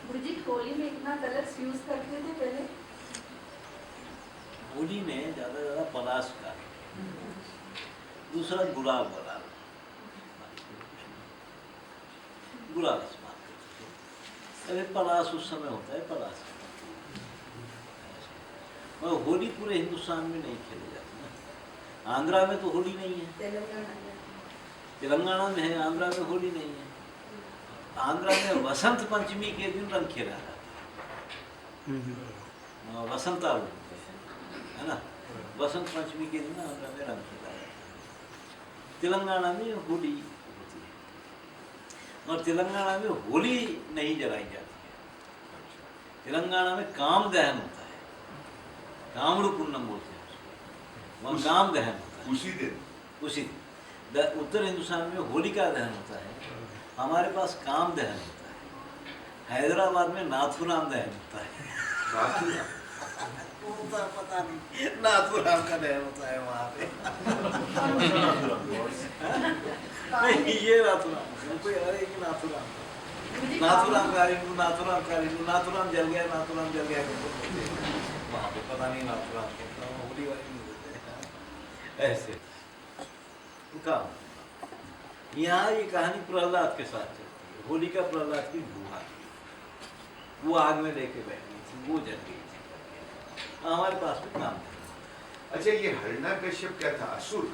गुरुजी होली में इतना कलर्स यूज करते थे पहले? होली में ज़्यादा पलाश का, दूसरा गुलाब वाला, गुलाब इस्तेमाल करते थे। अरे पलाश उस समय होता है पलाश, और होली पूरे हिंदुस्तान में नहीं खेली जाती ना। आंध्रा में तो होली नहीं है, तेलंगाना में है, आंध्रा में होली नहीं है। आंध्रा में वसंत पंचमी के दिन रंग खेला जाता है, वसंता है ना, वसंत पंचमी के दिन आंध्रा में रंग खेला जाता है। तेलंगाना में होली होती है, और तेलंगाना में होली नहीं जलाई जाती है। तेलंगाना में काम दहन होता है, कामड़ू पुन्नम बोलते हैं उसको, वहाँ काम दहन होता है उसी दिन। उसी दिन। उत्तर हिंदुस्तान में होलिका दहन होता है, हमारे पास काम दहन होता है। हैदराबाद में नाथुराम दहन होता है। पता नहीं, नाथुराम का दहन होता है वहाँ पे। नहीं, ये नाथुराम कोई अरे कि नाथुराम कारिंगू, नाथुराम कारिंगू, नाथुराम जल गया, नाथुराम जल गया, वहाँ पे पता नहीं नाथुराम को होली वाली नहीं होते ऐसे। काम यहाँ ये कहानी प्रहलाद के साथ चलती है। होलिका प्रहलाद की बुआ, वो आग में लेके बैठी थी, वो जल गई थी। हमारे पास में काम था। अच्छा, ये हिरण्यकश्यप क्या था, असुर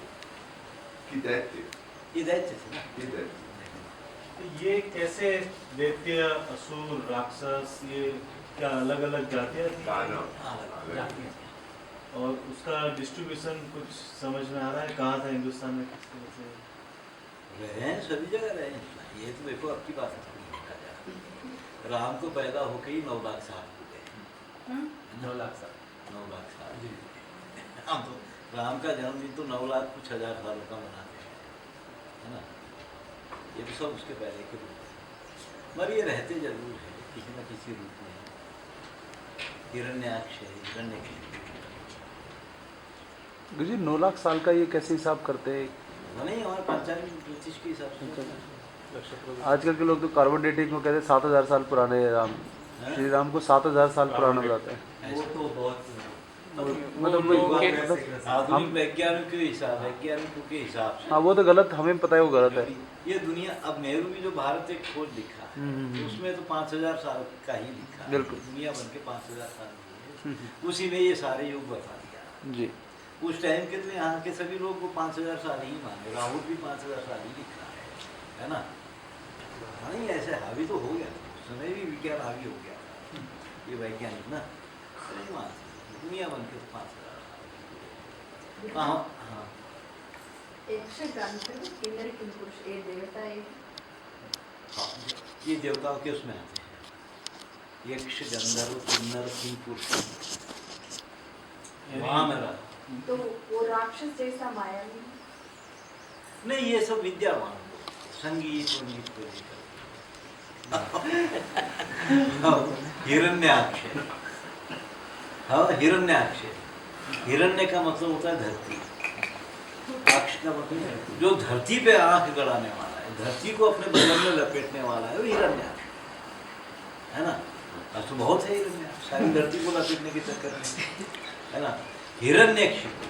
की दैत्य? ये दैत्य थे ना, ये दैत्य। ये कैसे दैत्य, असुर, राक्षस, ये क्या अलग अलग जातियाँ थी? दानव। और उसका डिस्ट्रीब्यूशन कुछ समझ में आ रहा है, कहाँ था हिंदुस्तान में, किस तरह से रहे हैं? सभी जगह रहे हैं। ये तो देखो आपकी बात है, राम को पैदा होके ही 9 लाख साल हो गए। 9 लाख साल, 9 लाख साल हम तो राम का जन्मदिन तो 9 लाख कुछ हजार सालों का मनाते हैं, है ना। ये तो सब उसके पहले के रूप है, मगर ये रहते जरूर है किसी न किसी रूप में। हिरण्याक्ष है, हिरण्यकशिपु। गुरुजी 9 लाख साल का ये कैसे हिसाब करते हैं? नहीं, हमारे पंचांग ज्योतिष के हिसाब से। आजकल के लोग तो कार्बन डेटिंग को कहते हैं 7000 साल पुराने हैं राम, श्री राम को 7000 साल पुराना बताते हैं। वो तो बहुत मतलब आधुनिक वैज्ञानिक के हिसाब, वैज्ञानिकों के हिसाब से। हाँ, वो तो गलत, हमें पता है वो गलत है। ये दुनिया, अब नेहरू भी जो भारत एक खोज लिखा है, उसमें तो 5000 साल का ही लिखा है। बिल्कुल। दुनिया बन के 5000 साल की है, उसी में ये सारे युग बता दिया जी। उस टाइम के तो यहाँ के सभी लोग वो 5000 साल ही माने। राहुल भी 5000 साल ही लिखा है ना। नहीं, ऐसे हावी तो हो गया, उस समय भी विज्ञान हावी हो गया, ये वैज्ञानिक ना नहीं मानते। दुनिया बन के तो 5000 साल। हाँ हाँ, ये देवताओं के उसमें आते हैं, यक्ष, गंधर्व, किन्नर, किंपुरुष, वहाँ में रहा। तो वो राक्षस जैसा माया नहीं, ये सब विद्यावान लोग, संगीत वंगीत को लेकर। हिरण्याक्ष, हाँ हिरण्याक्ष। हिरण्य का मतलब होता है धरती, अक्ष का मतलब जो धरती पे आंख गड़ाने वाला है, धरती को अपने बदन में लपेटने वाला है, वो हिरण्याक्ष है ना। अब तो बहुत है हिरण्याक्ष, सारी धरती को लपेटने के चक्कर में, है ना। हिरण्यकशिपु,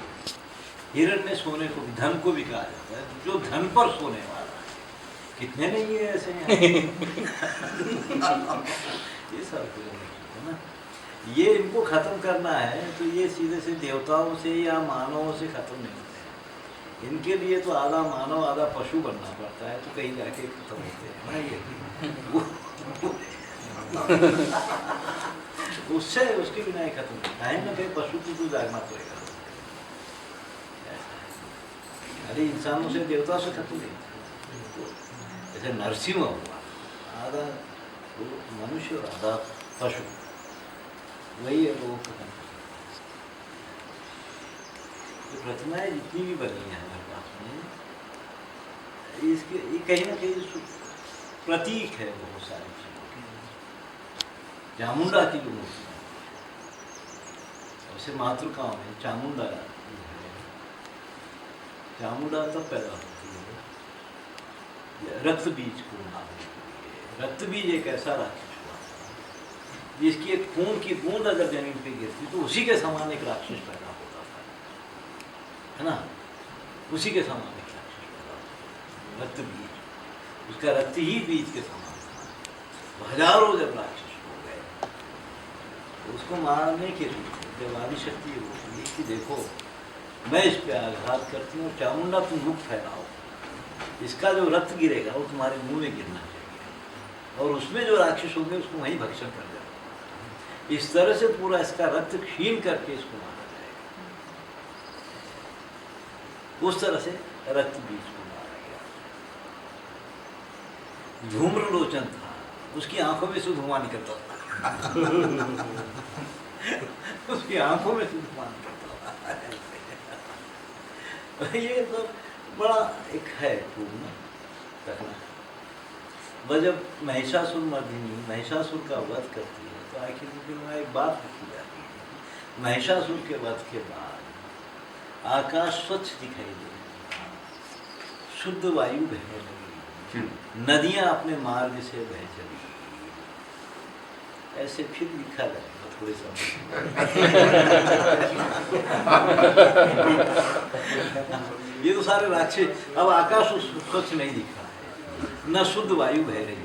हिरण्य सोने को, धन को भी कहा जाता है, जो धन पर सोने वाला है। कितने नहीं है ऐसे ये सब है ना। ये इनको खत्म करना है तो ये सीधे से देवताओं से या मानवों से खत्म नहीं होते। इनके लिए तो आधा मानव आधा पशु बनना पड़ता है, तो कहीं जाके खत्म होते हैं ना ये। उससे उसके बिना ही खत्म होता है ना, कहीं पशु को तो जागना पड़ेगा। अरे इंसानों से, देवता से खत्म नहीं। जैसे नरसिंह हुआ, आधा तो मनुष्य और आधा पशु, वही है लोगों का। तो प्रतिमाएं जितनी भी बनी हैं हमारे पास में, इसके ये कहीं ना कहीं प्रतीक है बहुत सारी चीज़ों के। चामुंडा की जो मूर्ति है, वैसे मातृकाओं में चामुंडा है। चामुंडा तब पैदा होती है रक्त बीज को मारने के लिए। रक्त बीज एक ऐसा राक्षस हुआ जिसकी एक खून की बूंद अगर जमीन पे गिरती तो उसी के समान एक राक्षस पैदा होता था, है ना, उसी के समान एक राक्षस पैदा होता था। रक्त बीज, उसका रक्त ही बीज के समान था। हजारों जब राक्षस हो गए तो उसको मारने के लिए जब आदिशक्ति होती है कि देखो मैं इस पे आघात करती हूँ, चामुंडा तुम मुख फैलाओ, इसका जो रक्त गिरेगा वो तुम्हारे मुंह में गिरना चाहिए, और उसमें जो राक्षस होंगे उसको वहीं भक्षण कर देना। इस तरह से पूरा इसका रक्त क्षीण करके इसको मारा जाएगा। उस तरह से रक्त बीज को मारा गया। धूम्र लोचन था, उसकी आंखों में से धुआं निकलता था। उसकी आंखों में से धुआं निकलता था। ये तो बड़ा एक है पूर्ण रखना। वह जब महिषासुर मर्दिनी महिषासुर का वध करती है तो आखिर में एक बात लिखी जाती है, महिषासुर के वध के बाद आकाश स्वच्छ दिखाई दे, शुद्ध वायु बहने लगी, नदियां अपने मार्ग से बह चली। ऐसे फिर लिखा जाएगा थोड़े समय। ये तो सारे राक्षस। अब आकाश स्वच्छ नहीं दिख रहा है, न शुद्ध वायु बह रही है,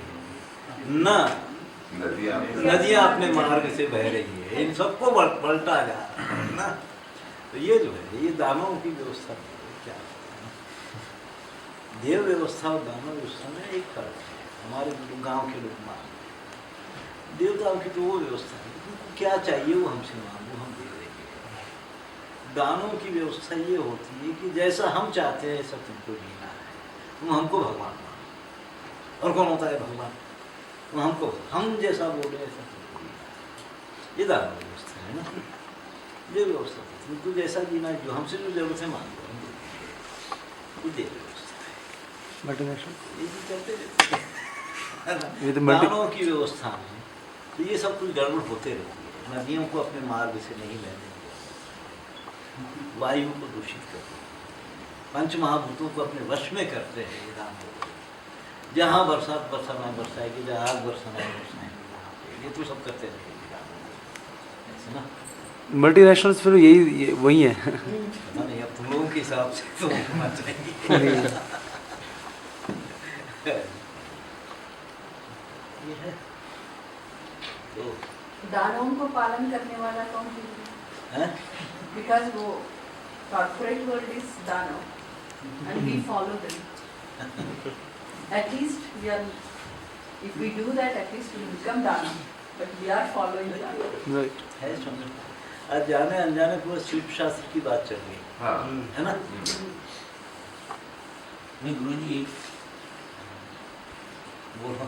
न नदियां अपने मार्ग से बह रही है, इन सबको पलटा जा रहा है ना। तो ये जो है ये दानवों की व्यवस्था क्या है, देव व्यवस्था और दानव व्यवस्था में एक फर्क है। हमारे गांव के लोग मान देवताओं की तो वो व्यवस्था है, उनको क्या चाहिए वो हमसे मांगो हम दे देंगे। दानों की व्यवस्था ये होती है कि जैसा हम चाहते हैं सब तुमको जीना है, तुम हमको भगवान मानो। और कौन होता है भगवान? वो हमको हम जैसा बोले ऐसा तुमको जीना है। ये दानव व्यवस्था है ना, ये व्यवस्था तुमको जैसा जीना है, जो हमसे जो जरूरत है मांगो हम दे देंगे। वो देव व्यवस्था है, ये चलते रहते हैं दानों की व्यवस्था में। तो ये सब कुछ गड़बड़ होते रहती है। नदियों को अपने मार्ग से नहीं बहने देते, वायु को दूषित करते हैं, पंचमहाभूतों को अपने वश में करते हैं ये दानव। जहाँ बरसात बरसाना बरसाएगी, जहाँ आग बरसाना बरसाएगी, वहाँ पे ये तो सब करते रहेंगे ऐसे ना। मल्टीनेशनल्स फिर यही वही है। पता नहीं अब तुम लोगों के हिसाब से तो होना चाहिए। ये है तो दानवों को पालन करने वाला कौन है? बिकॉज वो कॉर्पोरेट वर्ल्ड इज दानव and we follow them. At least we are, if we do that at least we become दानव, बट वी आर फॉलोइंग दानव। राइट है समझ। आज जाने अनजाने पूरा शिल्प शास्त्र की बात चल रही है ना। नहीं गुरुजी बोलो।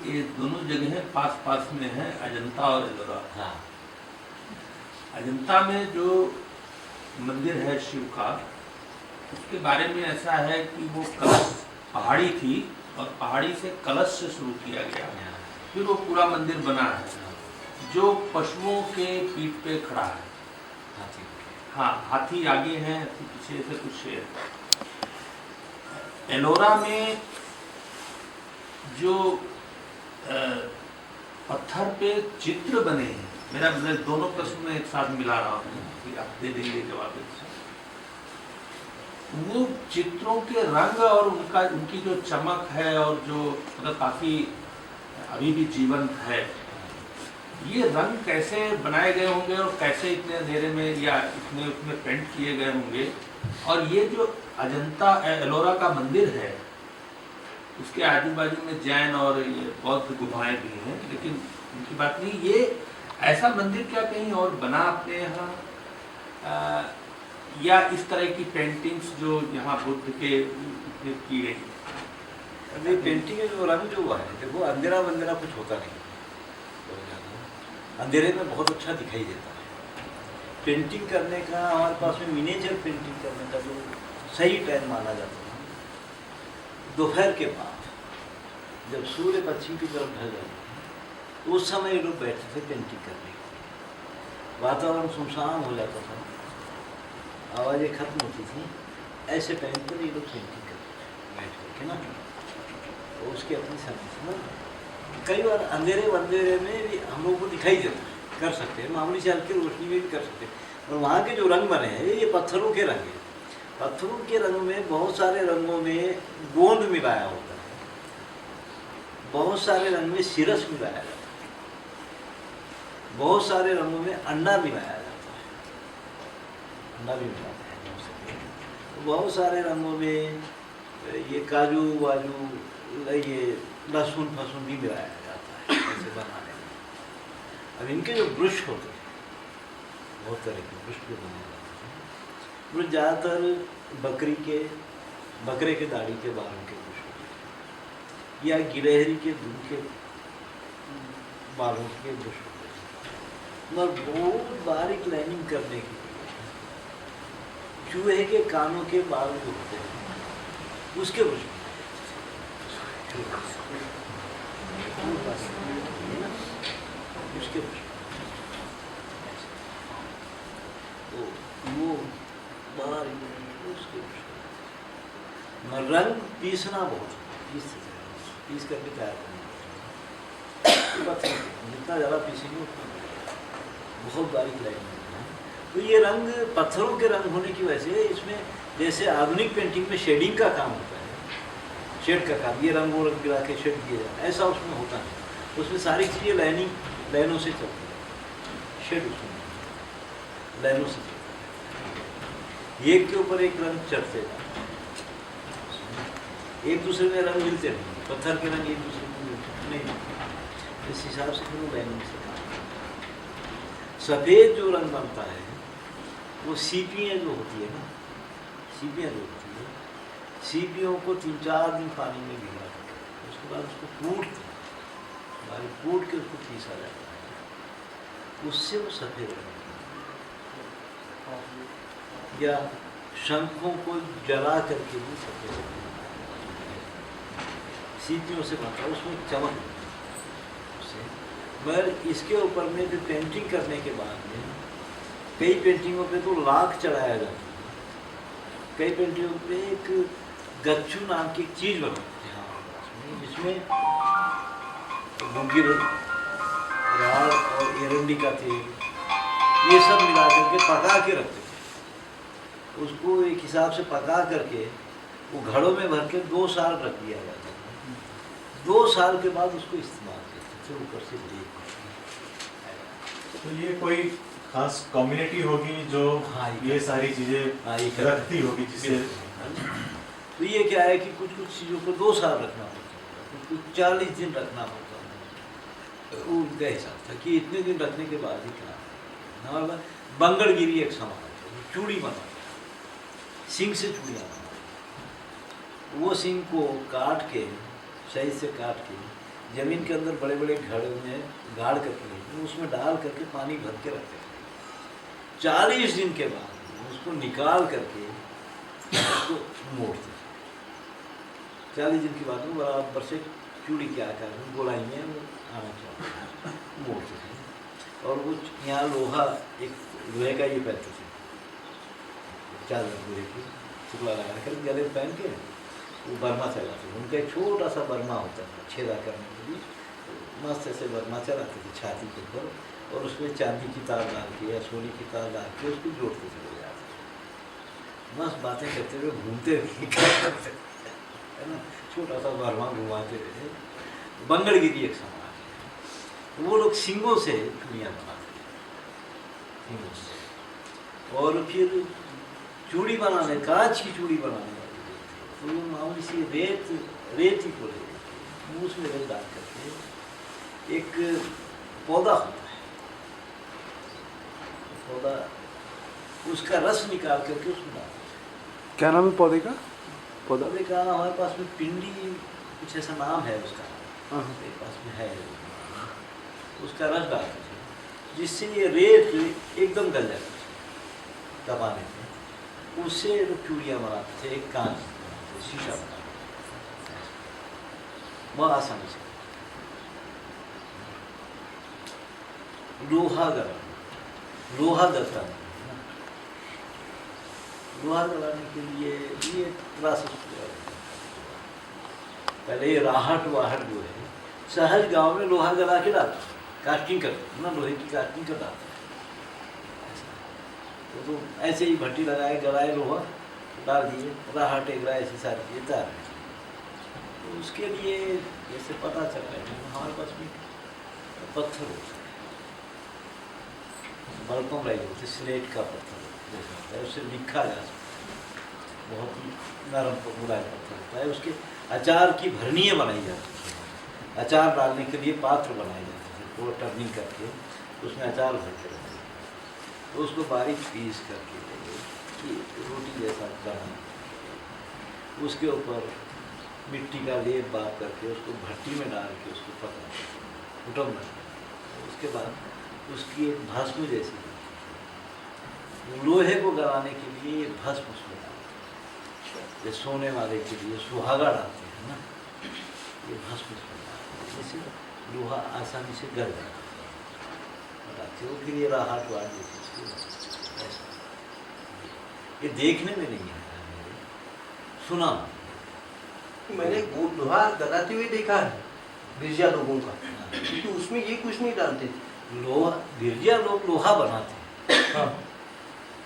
ये दोनों जगह पास पास में है, अजंता और एलोरा। हाँ। अजंता में जो मंदिर है शिव का, उसके बारे में ऐसा है कि वो कलश पहाड़ी थी और पहाड़ी से कलश से शुरू किया गया, फिर वो पूरा मंदिर बना है जो पशुओं के पीठ पे खड़ा है। हाँ, हाथी आगे हैं, हाथी पीछे से कुछ शेर। एलोरा में जो पत्थर पे चित्र बने हैं, मैं दोनों प्रश्न में एक साथ मिला रहा हूँ कि आप दे देंगे जवाब। वो चित्रों के रंग और उनकी जो चमक है और जो मतलब काफी अभी भी जीवंत है, ये रंग कैसे बनाए गए होंगे और कैसे इतने अंधेरे में या इतने उसमें पेंट किए गए होंगे। और ये जो अजंता एलोरा का मंदिर है, उसके आजू बाजू में जैन और ये बौद्ध गुफाएं भी हैं, लेकिन उनकी बात नहीं। ये ऐसा मंदिर क्या कहीं और बना अपने यहाँ, या इस तरह की पेंटिंग्स जो यहाँ बुद्ध के की गई? अभी पेंटिंग में जो रंग जो है देखो अंधेरा वंधेरा कुछ होता नहीं, अंधेरे में बहुत अच्छा दिखाई देता है। पेंटिंग करने का हमारे पास में मिनिएचर पेंटिंग करने का जो सही टाइम माना जाता है दोपहर के बाद, जब सूर्य पश्चिम की तरफ ढल जाता है तो उस समय लोग बैठते थे पेंटिंग करने को, वातावरण सुनसान हो जाता था, आवाज़ें खत्म होती थी, ऐसे टाइम पर ये लोग पेंटिंग करते थे बैठ करके ना, तो उसकी अपनी समय थी ना। कई बार अंधेरे वंधेरे में भी हम लोगों को दिखाई देता है, कर सकते हैं, मामूली से हल्की रोशनी में भी कर सकते हैं। और वहाँ के जो रंग बने हैं ये पत्थरों के रंग हैं। पत्थरों के रंग में बहुत सारे रंगों में गोंद मिलाया होता है, बहुत सारे रंग में सिरस मिलाया जाता है, बहुत सारे रंगों में अंडा मिलाया जाता है, अंडा भी मिलाते हैं, बहुत सारे रंगों में ये काजू वाजू ये लहसुन फसुन भी मिलाया जाता है ऐसे बनाने में। अब इनके जो ब्रश होते हैं बहुत तरह के ब्रश भी बनाए जाते हैं। ब्रश ज़्यादातर बकरे के दाढ़ी के बालों के ब्रश होते हैं, या गिलहरी के दूध के बालों के ब्रश होते हैं, और बहुत बारीक लाइनिंग करने के लिए चूहे के कानों के बाल जो होते हैं उसके ब्रश उसके वो रंग पीसना बहुत पीस करके तैयार करना, जितना ज़्यादा पीसेंगे उतना बहुत बारीक लगेंगे। तो ये रंग पत्थरों के रंग होने की वजह से इसमें जैसे आधुनिक पेंटिंग में शेडिंग का काम होता है, शेड का काम, ये रंग वो रंग गिरा के शेड किया जाता है, ऐसा उसमें होता है। उसमें सारी चीज़ें लाइनों से चलती है, शेड उसमें लाइनों से चलती है, एक के ऊपर एक रंग चढ़ते जाते हैं, एक दूसरे में रंग मिलते नहीं, पत्थर के रंग एक दूसरे में मिलते नहीं, इस हिसाब से फिर लाइनों से काम। सफ़ेद जो रंग बनता है वो सीपियाँ जो होती है ना, सीपियाँ जो होती है, सीपियों को 3-4 दिन पानी में भिगा करके उसके बाद उसको कूट के उसको पीसा जाता है, उससे वो सफ़ेद रंग। या शंखों को जला करके भी सफ़ेद सीपियों से बनता है, उसमें चमक उससे। मगर इसके ऊपर में भी पेंटिंग करने के बाद में कई पेंटिंगों पे तो लाख चढ़ाया जाता है, कई पेंटिंगों पे एक गच्छू नाम की एक चीज़ बनाते हैं जिसमें मुंगी राल और एरंडी का तेल ये सब मिला करके पका के रखते थे, उसको एक हिसाब से पका करके वो घड़ों में भर के 2 साल रख दिया जाता था, 2 साल के बाद उसको इस्तेमाल करते थे ऊपर से देख। तो ये कोई खास कम्युनिटी होगी जो ये सारी चीज़ें रखती होगी जिससे। तो ये क्या है कि कुछ चीज़ों को 2 साल रखना पड़ता है, कुछ 40 दिन रखना पड़ता है, उनका हिसाब था कि इतने दिन रखने के बाद ही क्या। हमारा बंगड़गिरी एक सामान है, चूड़ी बना सिंग से चूड़ियाँ बना, वो सिंग को काट के सही से काट के ज़मीन के अंदर बड़े बड़े घड़े में गाड़ करके उसमें डाल करके पानी भर के रखते थे। 40 दिन के बाद उसको निकाल करके उसको मोड़ते थे। 40 दिन के बाद वो बराबर से चूड़ी के आकार में गोलाई में वो आना चाहिए, मोड़ते थे। और वो यहाँ लोहे का ये पहनते थे, चादर लोहे की टुकड़ा लगा कर गले में पहन के वो बर्मा चलाते थे। उनका एक छोटा सा बर्मा होता था छेदा करने के लिए, मस्त ऐसे बर्मा चलाते थे छाती के ऊपर, और उसमें चांदी की तार डाल के या सोने की तार डाल के उसको जोड़ते चले जाते थे। मस्त बातें करते हुए घूमते हुए है ना, छोटा सा बर्मा घुमाते थे। बंगड़गिरी एक समाज है, वो लोग सिंगों से चूड़ियाँ बनाते थे, सिंगों से। और फिर चूड़ी बनाने, कांच की चूड़ी बनाने वाली तो वो मामूली सी रेत ही को ले उसमें रेत डाल करके एक पौधा होता है, पौधा उसका रस निकाल करके उसमें डालते हैं। क्या नाम है पौधे का? पौधे का हमारे पास में कुछ ऐसा नाम है उसका, मेरे पास में है, उसका रस डालते थे जिससे ये रेत एकदम गल जाती थी दबाने से, उससे चूड़ियाँ बनाते थे, एक कांच बनाते थे, शीशा बनाते थे बहुत आसानी से। लोहा गलाना, लोहा गलता नहीं, लोहा गलाने के लिए ये प्रोसेस पहले ये राहट वाहट जो है सहज गांव में लोहा गला के डालते, कास्टिंग करते ना, लोहे की कास्टिंग कर डालते, तो ऐसे ही भट्टी लगाए, गलाए लोहा डाल दिए, राहट एगरा ऐसी सारी चीज़ें तैयार है। तो उसके लिए जैसे पता चल रहा है हमारे पास भी पत्थर होता है, बल्कम राइज होती, स्लेट का पत्थर होता है, उससे लिखा जा सकता है, बहुत ही नरम मुलायम पत्थर होता है। उसके अचार की भरनियाँ बनाई जाती हैं, अचार डालने के लिए पात्र बनाए जाते हैं, पूरा टर्निंग करके उसमें अचार भरते रहते हैं, तो उसको बारीक पीस करके रोटी जैसा बना, उसके ऊपर मिट्टी का लेप बात करके उसको भट्टी में डाल के उसको पकाते, कुटम बनाते, उसके बाद उसकी एक भस्म जैसी, लोहे को गलाने के लिए ये भस्म उसमें डालते, जैसे सोने वाले के लिए सुहागा डालते हैं ना, ये भस्म उसमें डालते, जैसे लोहा आसानी से गल जाता है, फिर ये राहत वाट जैसी ऐसा। ये देखने में नहीं है, सुना मैंने वो लोहा गलाते हुए देखा है बिरजा लोगों का, क्योंकि उसमें ये कुछ नहीं डालते थे। लोहा, बिरजा लोग लोहा बनाते, हाँ,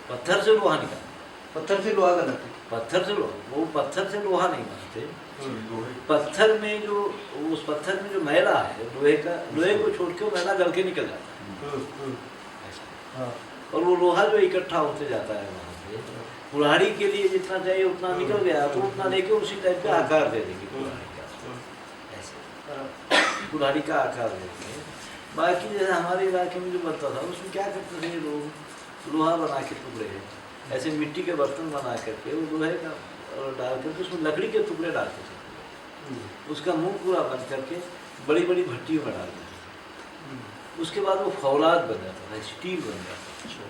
पत्थर से लोहा निकालते, पत्थर से लोहा गलाते, पत्थर से लोहा, वो पत्थर से लोहा नहीं बनाते, पत्थर में जो, उस पत्थर में जो मैला है लोहे का, लोहे को छोड़ के वो मैला गल के निकल जाता है ऐसा। और वो लोहा जो इकट्ठा होते जाता है वहाँ पे, कुल्हाड़ी के लिए जितना चाहिए उतना निकल गया तो उतना लेके उसी टाइप का आकार दे देंगे कुल्हाड़ी का, ऐसे कुल्हाड़ी का आकार देते हैं। बाकी जैसे हमारे इलाके में जो बनता था उसमें क्या करते थे लोग, लोहा बना के टुकड़े हैं, ऐसे मिट्टी के बर्तन बना करके वो लोहे का डाल करके उसमें लकड़ी के टुकड़े डालते थे, उसका मुंह पूरा बंद करके बड़ी बड़ी भट्टियों में डालते थे, उसके बाद वो फौलाद बन जाता था, स्टील बन जाता था,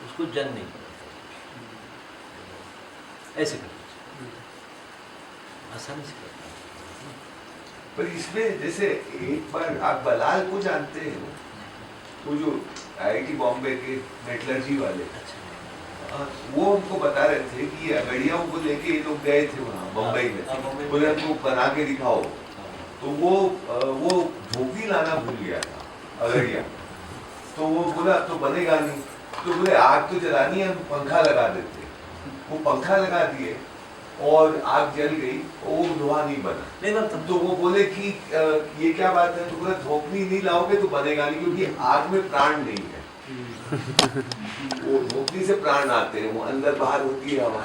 उसको जंग नहीं करता, ऐसे करते आसानी से करता। पर इसमें जैसे एक बार आप बलाल को जानते हैं, वो जो IIT बॉम्बे के मेटलर्जी वाले, वो हमको बता रहे थे कि ये अगड़ियों को लेके ये लोग गए थे वहाँ बम्बई में, बोले हमको बना के दिखाओ, तो वो धोती लाना भूल गया था अगड़िया, तो वो बोला तो बनेगा नहीं, तो बोले आग तो जलानी है, हम पंखा लगा देते, वो पंखा लगा दिए और आग जल गई और वो लोहा नहीं बना। नहीं बनता। तो वो बोले कि ये क्या बात है, तो बोला धोपनी नहीं लाओगे तो बनेगा नहीं, क्योंकि आग में प्राण नहीं है, वो धोपनी से प्राण आते हैं, वो अंदर बाहर होती है हवा,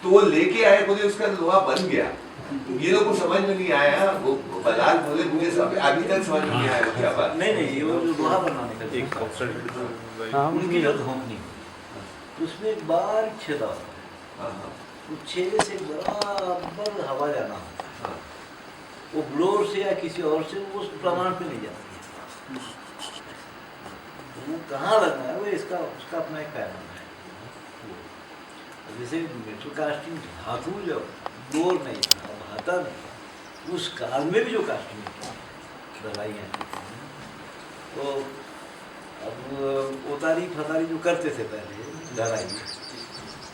तो वो लेके आए, बोले उसका लोहा बन गया। ये लोग को समझ में नहीं आया, वो बलाल बोले मुझे सब अभी तक समझ में नहीं आया क्या बात। नहीं ये वो जो लोहा बनाने का उनकी जो धोपनी उसमें बारीक छेदा होता है, उस छेदे से बराबर हवा जाना होता है, वो ब्लोर से या किसी और से उस प्रमाण पे नहीं जाती है, वो कहाँ लगना है वो इसका उसका अपना एक पैमाना है। जैसे मेटल कास्टिंग धातु जब ब्लोर नहीं था, भाता नहीं, उस काल में भी जो कास्टिंग दवाई है, तो अब उतारी फतारी जो करते थे पहले दराई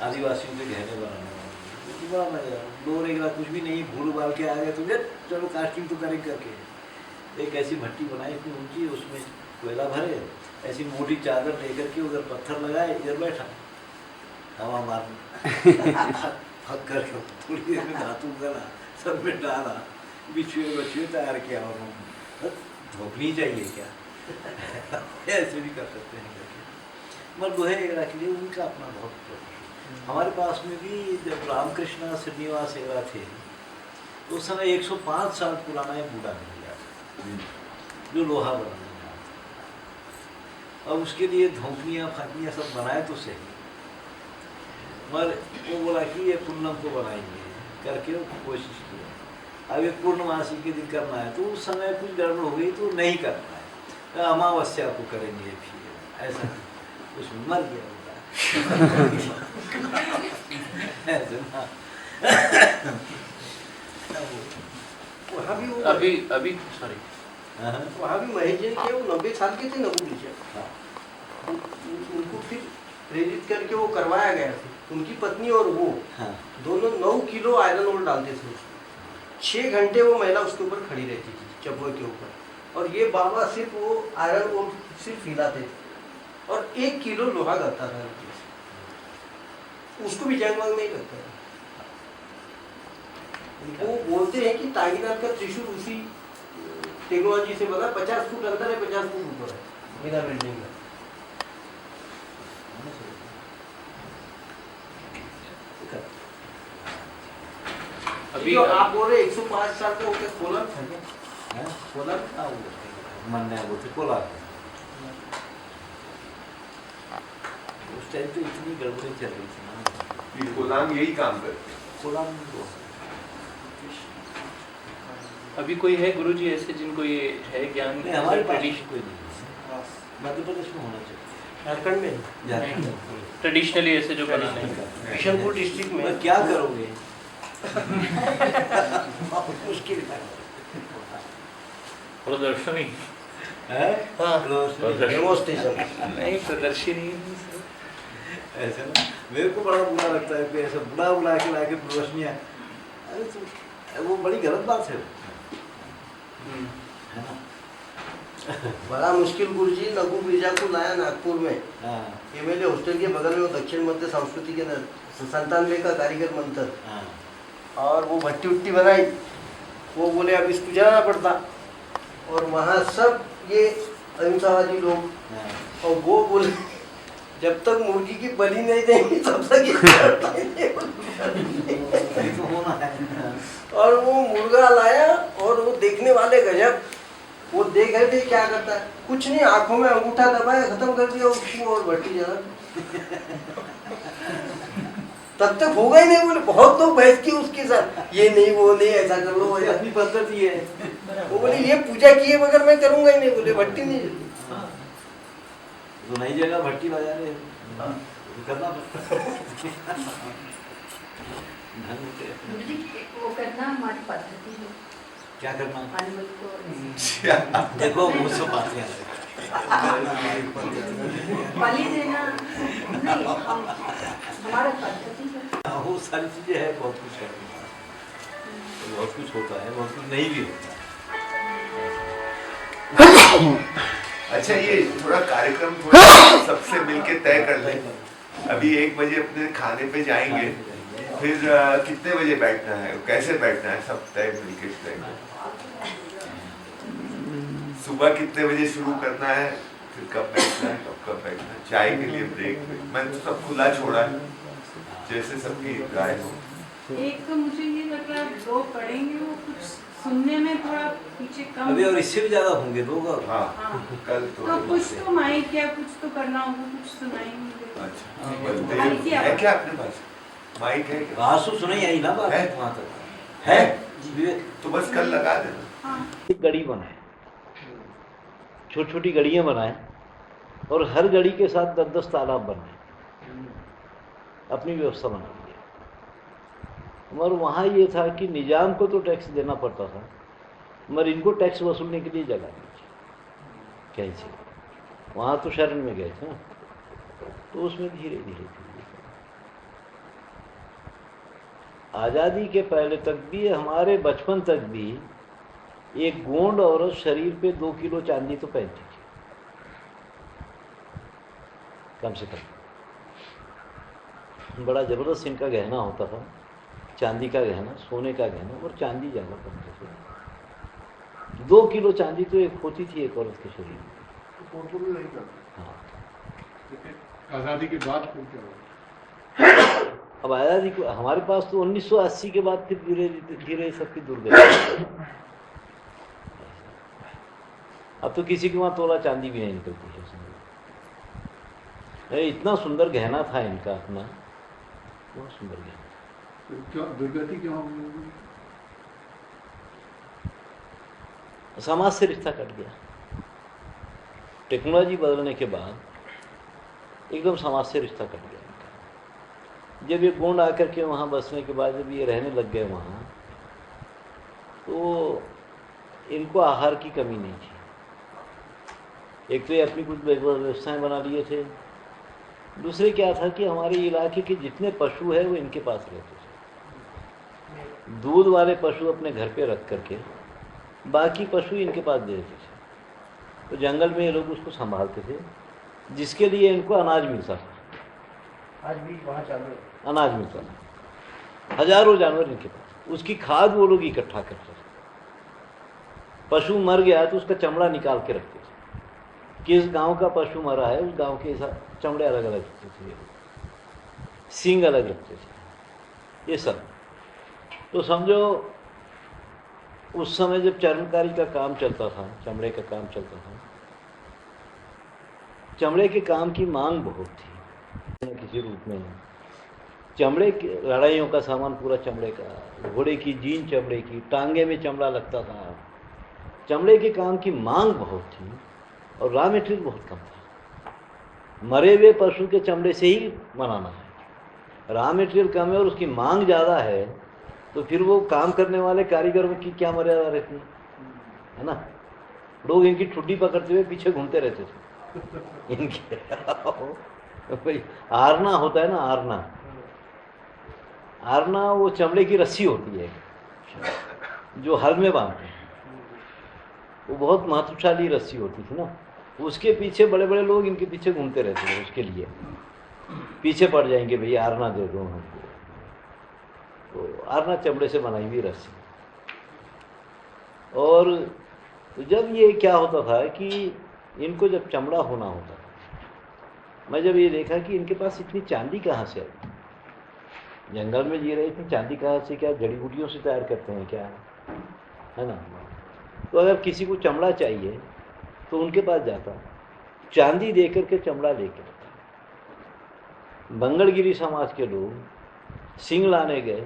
आदिवासियों के गहने बनाने वाले, बड़ा मजा, डोर एक कुछ भी नहीं, भूल उबाल के आ गए तो चलो कास्टिंग तो करें करके एक ऐसी भट्टी बनाई इतनी ऊंची, उसमें कोयला भरे, ऐसी मोटी चादर लेकर के उधर पत्थर लगाए, इधर बैठा हवा मारने फक करके थोड़ी देर में धातु गला, सब में डाला, बिछुए बछुए तैयार किया, और धोपनी चाहिए क्या ऐसे भी कर सकते हैं करके, मगर लोहे एगरा के लिए उनका अपना बहुत। हमारे पास में भी जब रामकृष्ण श्रीनिवास एगरा थे तो उस समय 105 साल पुराना एक बूढ़ा मिल गया जो लोहा बनाने लगा, अब उसके लिए धोपनियाँ फाटनियाँ सब बनाए तो सही, मगर वो बोला कि ये कुल्लम को बनाएंगे करके वो कोशिश की, अब ये पूर्णमासी के दिन करना है तो उस समय कुछ गड़बड़ हो गई तो नहीं करना है, अमावस्या को करेंगे फिर ऐसा उसमें मर गया होगा। वहाँ भी वो अभी अभी सॉरी वहाँ भी महेश जैन के वो 90 साल के थे नकुल जी, उनको फिर प्रेरित करके वो करवाया गया था। उनकी पत्नी और वो दोनों 9 किलो आयरन ओर डालते थे उसमें, 6 घंटे वो महिला उसके ऊपर खड़ी रहती थी चब्बे के ऊपर, और ये बाबा सिर्फ वो आयरन ओर सिर्फ हिलाते थे और 1 किलो लोहा करता था उसको भी जंग वंग नहीं लगता था। वो बोलते हैं कि तागीनाथ का त्रिशूल उसी टेक्नोलॉजी से बना, 50 फुट अंदर है 50 फुट ऊपर है बिना बिल्डिंग का। अभी जो आप बोल रहे 105 साल का होकर कोलर था क्या? कोलार था वो मानने बोलते कोलार। उस टाइम तो इतनी गड़बड़ी चल रही थी ना, गुलाम यही काम करते। कोलार अभी कोई है गुरुजी ऐसे जिनको ये है ज्ञान? नहीं, हमारे पास ट्रेडिशन कोई नहीं, मध्य प्रदेश में होना चाहिए, झारखंड में ट्रेडिशनली ऐसे जो बनाने हैं। बिशनपुर डिस्ट्रिक्ट में क्या करोगे? मुश्किल है। प्रदर्शनी हाँ डेमोस्ट्रेशन नहीं प्रदर्शनी ऐसे ना मेरे को बड़ा बुरा लगता है कि ऐसा बुला के ला के प्रदर्शनियाँ, अरे तो वो बड़ी गलत बात है। बड़ा मुश्किल गुरुजी नगु मिर्जा को लाया नागपुर में, एमएलए हॉस्टल के बगल में वो दक्षिण मध्य संस्कृति के 97 का कारीगर मंत्र, और वो भट्टी उट्टी बनाई, वो बोले अब इसको जाना पड़ता, और वहाँ सब ये अहिंसावादी लोग, और वो बोले जब तक मुर्गी की बलि नहीं देंगे तब तक ये तो होना है। और वो मुर्गा लाया और वो देखने वाले गजब, वो देख रहे थे क्या करता है, कुछ नहीं, आंखों में अंगूठा दबाया खत्म कर दिया उसको और भट्टी जला। तब तक होगा ही नहीं, बोले बहुत लोग बहस की उसके साथ, ये नहीं वो नहीं ऐसा कर लो, अपनी पद्धति है। वो बोले ये पूजा की है मगर मैं करूंगा ही नहीं, बोले भट्टी नहीं जली। तो नई जगह भट्टी बजा रहे करना वो करना हमारी पद्धति है। क्या करना? एनिमल को देखो मुझसे बातें बलि देना नहीं, हमारा पद्धति है। वो सारी चीजें है, बहुत कुछ है, बहुत कुछ होता है, बहुत कुछ नहीं भी होता। अच्छा ये थोड़ा कार्यक्रम थोड़ा सबसे मिलके तय कर लें। अभी 1 बजे अपने खाने पे जाएंगे, फिर कितने बजे बैठना है, कैसे बैठना है, सब तय मिलके तय। सुबह कितने बजे शुरू करना है, फिर कब बैठना है, कब बैठना है, चाय के लिए ब्रेक। मैंने तो सब खुला छोड़ा है, जैसे सबकी राय हो। एक तो मुझे ये लग रहा है लोग पढ़ेंगे वो कुछ सुनने में थोड़ा पीछे कम, अभी और इससे भी ज्यादा होंगे लोग। हाँ कल तो कुछ तो माइक या कुछ तो करना होगा, कुछ सुनाएंगे। अच्छा है क्या अपने पास माइक है क्या? आंसू सुने यही ना बात है? वहाँ तक है तो बस कल लगा देना। एक गड़ी बनाए, छोटी छोटी गड़ियाँ बनाए, और हर गड़ी के साथ 10-10 तालाब बनाए, अपनी व्यवस्था बना दी। और वहाँ ये था कि निजाम को तो टैक्स देना पड़ता था, मगर इनको टैक्स वसूलने के लिए जगह नहीं कैसे, वहाँ तो शरण में गए थे ना, तो उसमें धीरे धीरे आज़ादी के पहले तक भी, हमारे बचपन तक भी, एक गोंड औरत शरीर पे 2 किलो चांदी तो पहनती थी कम से कम। बड़ा जबरदस्त इनका गहना होता था, चांदी का गहना, सोने का गहना, और चांदी ज़्यादा पहनते थे। 2 किलो चांदी तो एक होती थी एक औरत के शरीर में। हाँ, आज़ादी के बाद फिर क्या हुआ? अब आज़ादी को हमारे पास तो 1980 के बाद फिर धीरे धीरे सबकी दुर्गति। अब तो किसी के वहाँ तोला चांदी भी नहीं निकलती है। इतना सुंदर गहना था इनका अपना, बहुत सुंदर गहना। क्यों दुर्गति क्यों हुई? समाज से रिश्ता कट गया। टेक्नोलॉजी बदलने के बाद एकदम समाज से रिश्ता कट गया इनका। जब ये गोंड आकर के वहाँ बसने के बाद जब ये रहने लग गए वहाँ, तो इनको आहार की कमी नहीं थी। एक तो ये अपनी कुछ व्यवस्थाएं बना लिए थे, दूसरे क्या था कि हमारे इलाके के जितने पशु है वो इनके पास रहते थे। दूध वाले पशु अपने घर पे रख करके बाकी पशु इनके पास दे देते थे। तो जंगल में ये लोग उसको संभालते थे, जिसके लिए इनको अनाज मिलता था। आज भी वहाँ चालू है, अनाज मिलता था, हजारों जानवर इनके पास। उसकी खाद वो लोग इकट्ठा करते थे। पशु मर गया तो उसका चमड़ा निकाल के रखते थे। किस गांव का पशु मरा है उस गांव के चमड़े अलग अलग रखते थे, सींग अलग रखते थे, ये सब। तो समझो उस समय जब चर्मकारी का काम चलता था, चमड़े का काम चलता था, चमड़े के काम की मांग बहुत थी किसी रूप में। चमड़े की लड़ाइयों का सामान पूरा चमड़े का, घोड़े की जीन चमड़े की, टांगे में चमड़ा लगता था। चमड़े के काम की मांग बहुत थी और रॉ मेटेरियल बहुत कम था। मरे हुए पशु के चमड़े से ही बनाना है, रॉ मेटेरियल कम है और उसकी मांग ज़्यादा है, तो फिर वो काम करने वाले कारीगरों की क्या मर्यादा रहती है ना। लोग इनकी ठुड्डी पकड़ते हुए पीछे घूमते रहते थे इनके। भाई आरना होता है ना, आरना, आरना वो चमड़े की रस्सी होती है जो हल में बांधते हैं। वो बहुत महत्वशाली रस्सी होती थी ना, उसके पीछे बड़े बड़े लोग इनके पीछे घूमते रहते थे। उसके लिए पीछे पड़ जाएंगे, भैया आरना दे दो हमको। तो आरना चमड़े से बनाई हुई रस्सी। और जब ये क्या होता था कि इनको जब चमड़ा होना होता था, मैं जब ये देखा कि इनके पास इतनी चांदी कहाँ से आई, जंगल में जी रहे, इतनी चांदी कहाँ से, क्या जड़ी बूटियों से तैयार करते हैं क्या, है ना। तो अगर किसी को चमड़ा चाहिए तो उनके पास जाता, चांदी दे करके चमड़ा लेकर आता। बंगड़गिरी समाज के लोग सिंग लाने गए,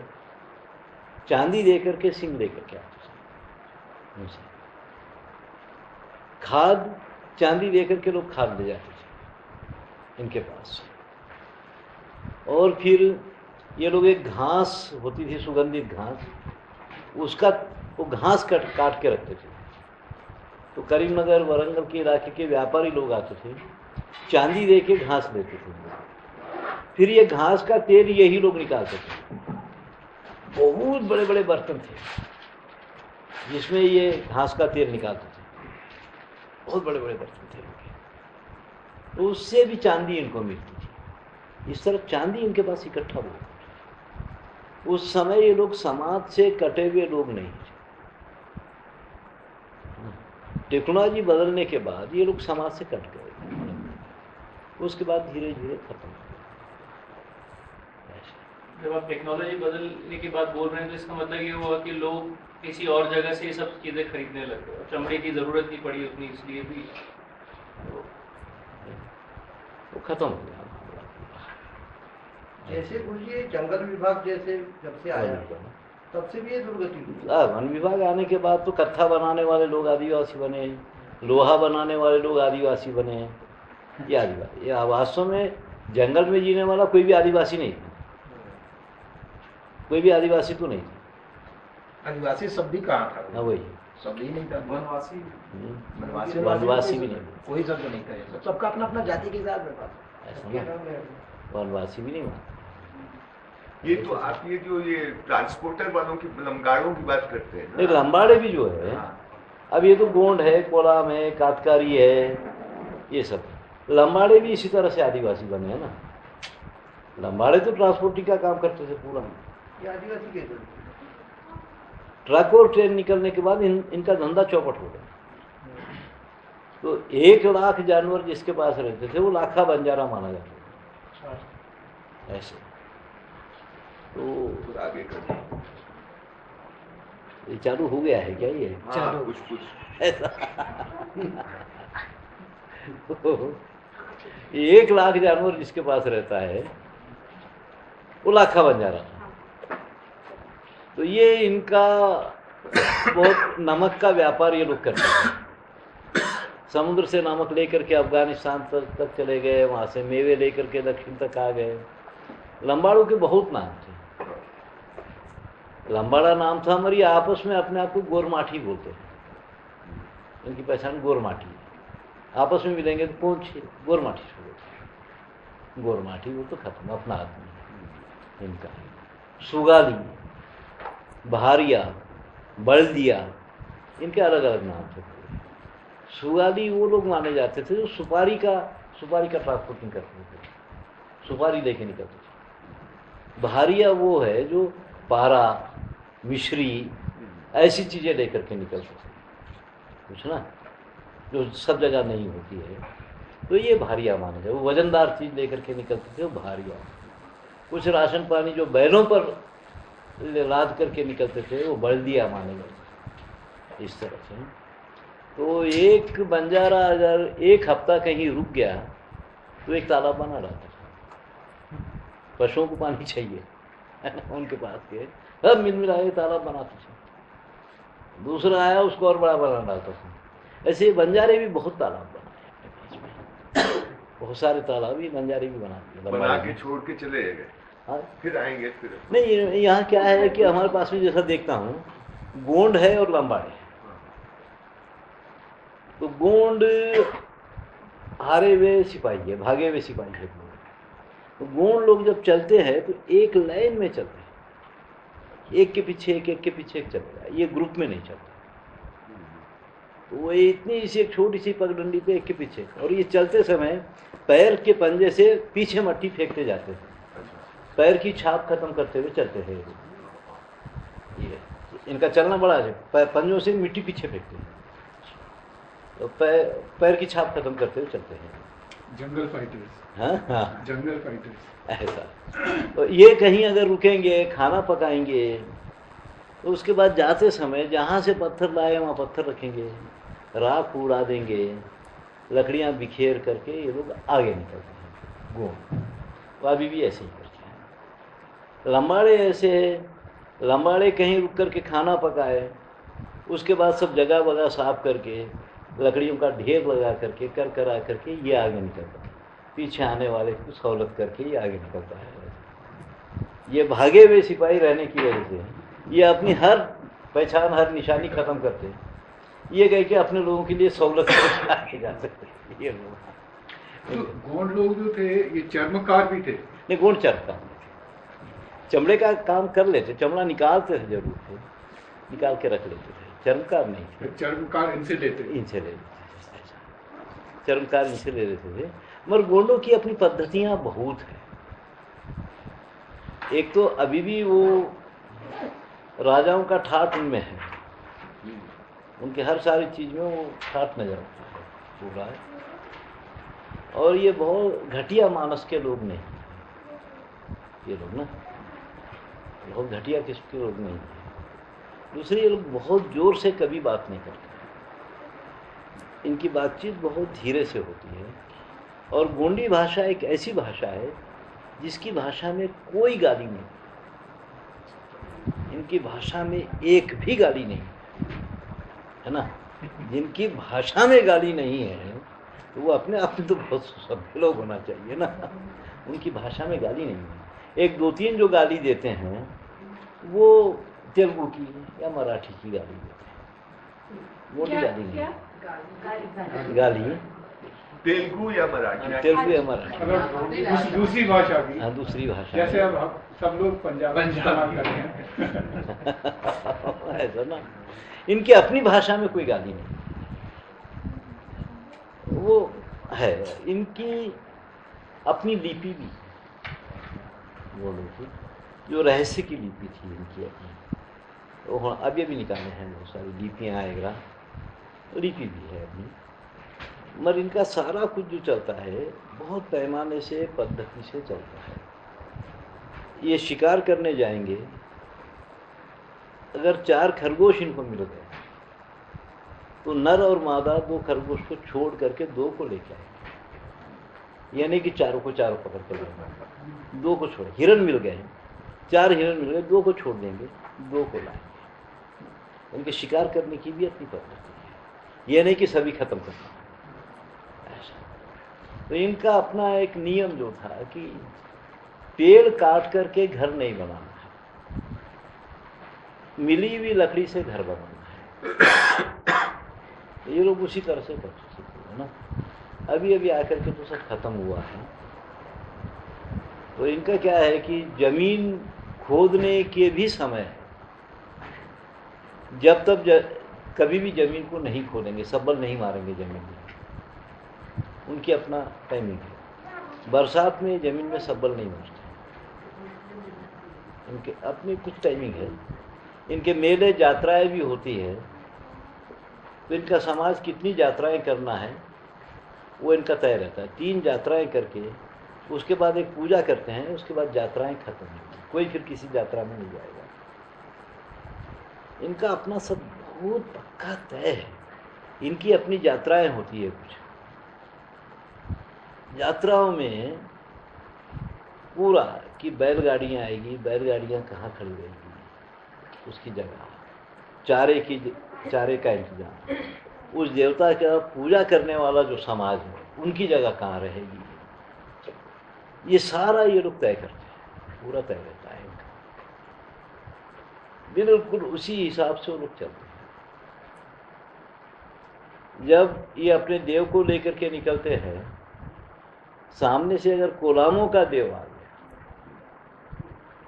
चांदी दे करके सिंग लेकर के आते थे। खाद चांदी दे करके लोग खाद ले जाते थे इनके पास। और फिर ये लोग एक घास होती थी, सुगंधित घास, उसका वो घास काट के रखते थे। तो करीमनगर वरंगल के इलाके के व्यापारी लोग आते थे, चांदी दे के घास लेते थे। फिर ये घास का तेल यही लोग निकालते थे। बहुत बड़े बड़े बर्तन थे जिसमें ये घास का तेल निकालते थे, बहुत बड़े बड़े बर्तन थे। तो उससे भी चांदी इनको मिलती थी। इस तरह चांदी इनके पास इकट्ठा हुआ। उस समय ये लोग समाज से कटे हुए लोग नहीं थे। टेक्नोलॉजी बदलने के बाद ये लोग समाज से कट गए, उसके बाद धीरे धीरे खत्म हो गए। जब आप टेक्नोलॉजी बदलने की बात बोल रहे हैं तो इसका मतलब ये हुआ कि लोग किसी और जगह से ये सब चीज़ें खरीदने लग गए, चमड़े की ज़रूरत नहीं पड़ी उतनी, इसलिए भी वो खत्म हो गया। जैसे गुरुजी जंगल विभाग जैसे जब से आया तब से भी ये दुर्गति हुई। वन विभाग आने के बाद तो कत्था बनाने वाले लोग आदिवासी बने, लोहा बनाने वाले लोग आदिवासी बने। ये आदिवासी, ये वास्तव में जंगल में जीने वाला कोई भी आदिवासी नहीं था, कोई भी आदिवासी तो नहीं था। आदिवासी शब्द ही कहाँ था? हाँ वही शब्द ही नहीं था। वनवासी, वनवासी भी नहीं, कोई शब्द नहीं था। सबका अपना अपना जाति के हिसाब में था। ऐसा ना, वनवासी भी नहीं मानता। ये तो आप ये जो ये ट्रांसपोर्टर वालों की, लंबाड़ों की बात करते हैं ना, लंबाड़े भी जो है, अब ये तो गोंड है, कोलाम है, कातकारी है, ये सब लंबाड़े भी इसी तरह से आदिवासी बने हैं ना। लंबाड़े तो ट्रांसपोर्टिंग का काम करते थे पूरा। ये आदिवासी के ट्रक और ट्रेन निकलने के बाद इनका धंधा चौपट हो गया। तो 1 लाख जानवर जिसके पास रहते थे वो लाखा बंजारा माना जाता था ऐसे। तो आगे कर ये चालू हो गया है क्या? ये चालू कुछ ऐसा 1 लाख जानवर जिसके पास रहता है वो लाखा बन जा रहा था। तो ये इनका बहुत नमक का व्यापार ये लोग करते थे। समुद्र से नमक लेकर के अफगानिस्तान तक चले गए, वहाँ से मेवे लेकर के दक्षिण तक आ गए। लंबाड़ों के बहुत नाम थे। लंबाड़ा नाम था, हमारी आपस में अपने आप को गोरमाठी बोलते हैं। इनकी पहचान गोरमाठी है। आपस में मिलेंगे तो कौन सी गोरमाठी से बोलते हैं। गोरमाठी वो तो खत्म, अपना आदमी इनका। सुगाली, बहारिया, बल्दिया, इनके अलग अलग नाम थे। सुगाली वो लोग माने जाते थे जो सुपारी का ट्रांसपोर्टिंग करते थे, सुपारी लेके निकलते थे। बहारिया वो है जो पारा, मिश्री, ऐसी चीज़ें लेकर के निकलते थे, कुछ ना जो सब जगह नहीं होती है, तो ये भारिया माने जाए। वो वजनदार चीज़ लेकर के निकलते थे, वो भारिया। कुछ राशन पानी जो बैलों पर लाद करके निकलते थे, वो बल्दिया माने गए। इस तरह से तो एक बंजारा अगर एक हफ्ता कहीं रुक गया तो एक तालाब बना रहता था। पशुओं को पानी चाहिए है ना, उनके पास के सब मिल मिलाए तालाब बनाते थे। दूसरा आया उसको और बड़ा बना डालता था। ऐसे बंजारे भी बहुत तालाब बनाए, बहुत सारे तालाब ये बंजारे भी बना के छोड़ के चले गए। हाँ फिर आएंगे फिर नहीं, यहाँ क्या है कि हमारे पास में जैसा देखता हूँ गोंड है और लंबाड़े है। तो गोंड हारे हुए सिपाही है, भागे हुए सिपाही है। तो गोंड लोग जब चलते हैं तो एक लाइन में चलते हैं, एक के पीछे एक के पीछे एक चलता है, ये ग्रुप में नहीं चलता। तो वो इतनी सी एक छोटी सी पगडंडी पे एक के पीछे, और ये चलते समय पैर के पंजे से पीछे मट्टी फेंकते जाते थे, पैर की छाप खत्म करते हुए चलते थे। ये इनका चलना बड़ा है, पंजों से मिट्टी पीछे फेंकते हैं, तो पैर की छाप खत्म करते हुए चलते हैं। जंगल फाइटर्स। हाँ हाँ, जंगल फाइटर्स ऐसा। तो ये कहीं अगर रुकेंगे, खाना पकाएंगे, तो उसके बाद जाते समय जहाँ से पत्थर लाए वहाँ पत्थर रखेंगे, राख उड़ा देंगे, लकड़ियाँ बिखेर करके ये लोग आगे निकलते हैं। गोंड तो अभी भी ऐसे ही करते हैं। लंबाड़े ऐसे, लंबाड़े कहीं रुक करके खाना पकाए, उसके बाद सब जगह वगह साफ करके लकड़ियों का ढेर लगा करके करा करके ये आगे निकलता है। पीछे आने वाले को सहूलत करके ये आगे निकलता है। ये भागे हुए सिपाही रहने की वजह से ये अपनी हर पहचान, हर निशानी खत्म करते हैं। ये कह के अपने लोगों के लिए सहूलत करके आगे जा सकते हैं ये लोग। तो गोंड लोग जो थे ये चर्मकार भी थे? नहीं, गोंड चमड़े का काम कर लेते, चमड़ा निकालते थे, जरूर थे, निकाल के रख लेते थे। चर्मकार नहीं थे। चर्मकार इनसे लेते थे, चर्मकार इनसे ले लेते थे। मगर गोंडों की अपनी पद्धतियाँ बहुत हैं। एक तो अभी भी वो राजाओं का ठाठ उनमें है, उनके हर सारी चीज़ में वो ठाठ नजर आता है पूरा है। और ये बहुत घटिया मानस के लोग नहीं, ये लोग ना बहुत घटिया किस्म के लोग नहीं हैं। दूसरे, ये लोग बहुत जोर से कभी बात नहीं करते, इनकी बातचीत बहुत धीरे से होती है। और गोंडी भाषा एक ऐसी भाषा है जिसकी भाषा में कोई गाली नहीं, इनकी भाषा में एक भी गाली नहीं है ना। जिनकी भाषा में गाली नहीं है तो वो अपने आप में तो बहुत सभ्य लोग होना चाहिए ना। उनकी भाषा में गाली नहीं है। एक दो तीन जो गाली देते हैं वो तेलुगु की या मराठी की गाली देते हैं, मोटी गाली नहीं। गाली तेलुगु या मराठी, तेलुगु या मराठी, दूसरी भाषा की। हाँ, दूसरी भाषा, जैसे अब सब लोग पंजाब इस्तेमाल करते हैं ऐसा ना। इनकी अपनी भाषा में कोई गाली नहीं, वो है। इनकी अपनी लिपि भी, वो लोग जो रहस्य की लिपि थी इनकी अपनी, वो अभी भी निकाले हैं बहुत सारी लिपियाँ आएगा, लिपि भी है अपनी। मगर इनका सारा कुछ जो चलता है बहुत पैमाने से, पद्धति से चलता है। ये शिकार करने जाएंगे, अगर 4 खरगोश इनको मिल गए तो नर और मादा 2 खरगोश को छोड़ करके 2 को लेके आएंगे, यानी कि चारों को पकड़ कर लेंगे, 2 को छोड़। हिरण मिल गए, 4 हिरण मिल गए, 2 को छोड़ देंगे, 2 को लाएंगे। उनके शिकार करने की भी अपनी पद्धति है। ये नहीं कि सभी खत्म करना ऐसा। तो इनका अपना एक नियम जो था कि पेड़ काट करके घर नहीं बनाना है, मिली हुई लकड़ी से घर बनाना है। ये लोग उसी तरह से कर सकते हैं ना। अभी अभी आकर के तो सब खत्म हुआ है। तो इनका क्या है कि जमीन खोदने के भी समय है, जब तक कभी भी जमीन को नहीं खोदेंगे, सब्बल नहीं मारेंगे जमीन में, उनकी अपना टाइमिंग है। बरसात में जमीन में सब्बल नहीं मारते, इनके अपनी कुछ टाइमिंग है। इनके मेले यात्राएं भी होती है, तो इनका समाज कितनी यात्राएं करना है वो इनका तय रहता है। 3 यात्राएं करके उसके बाद एक पूजा करते हैं, उसके बाद यात्राएं खत्म होती हैं, कोई फिर किसी यात्रा में नहीं जाएगा। इनका अपना सब बहुत पक्का तय है। इनकी अपनी यात्राएं होती है। कुछ यात्राओं में पूरा कि बैलगाड़ियाँ आएगी, बैलगाड़ियाँ कहाँ खड़ी रहेगी, उसकी जगह, चारे का इंतजाम, उस देवता का पूजा करने वाला जो समाज है उनकी जगह कहाँ रहेगी, ये सारा ये लोग तय करते हैं। पूरा तय रहता है इनका, बिल्कुल उसी हिसाब से वो लोग चलते हैं। जब ये अपने देव को लेकर के निकलते हैं, सामने से अगर कोलामों का देव आ गया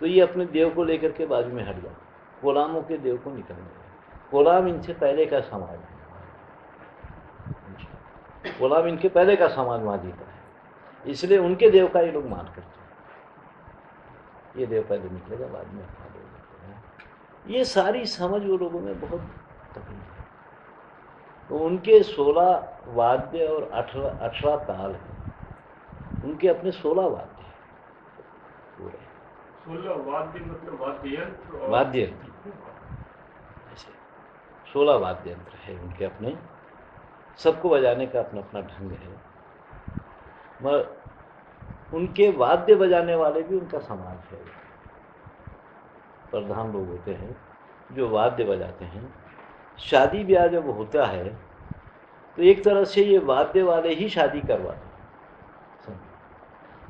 तो ये अपने देव को लेकर के बाजू में हट जाते, कोलामों के देव को निकलने लगे। कोलाम इनसे पहले का समाज है, कोलाम इनके पहले का समाज वहाँ जीता है, इसलिए उनके देव का ये लोग मान करते हैं। ये देव पहले निकलेगा, बाद में अपना देव निकलेगा। ये सारी समझ वो लोगों में बहुत तकलीफ है। तो उनके 16 वाद्य और 18 ताल हैं। उनके अपने 16 वाद्य हैं पूरे। 16 वाद्य मतलब वाद्य यंत्र? वाद्य यंत्र ऐसे 16 वाद्य यंत्र है उनके अपने, सबको बजाने का अपना अपना ढंग है। मगर उनके वाद्य बजाने वाले भी उनका समाज है। प्रधान लोग होते हैं जो वाद्य बजाते हैं। शादी ब्याह जब होता है तो एक तरह से ये वाद्य वाले ही शादी करवाते हैं,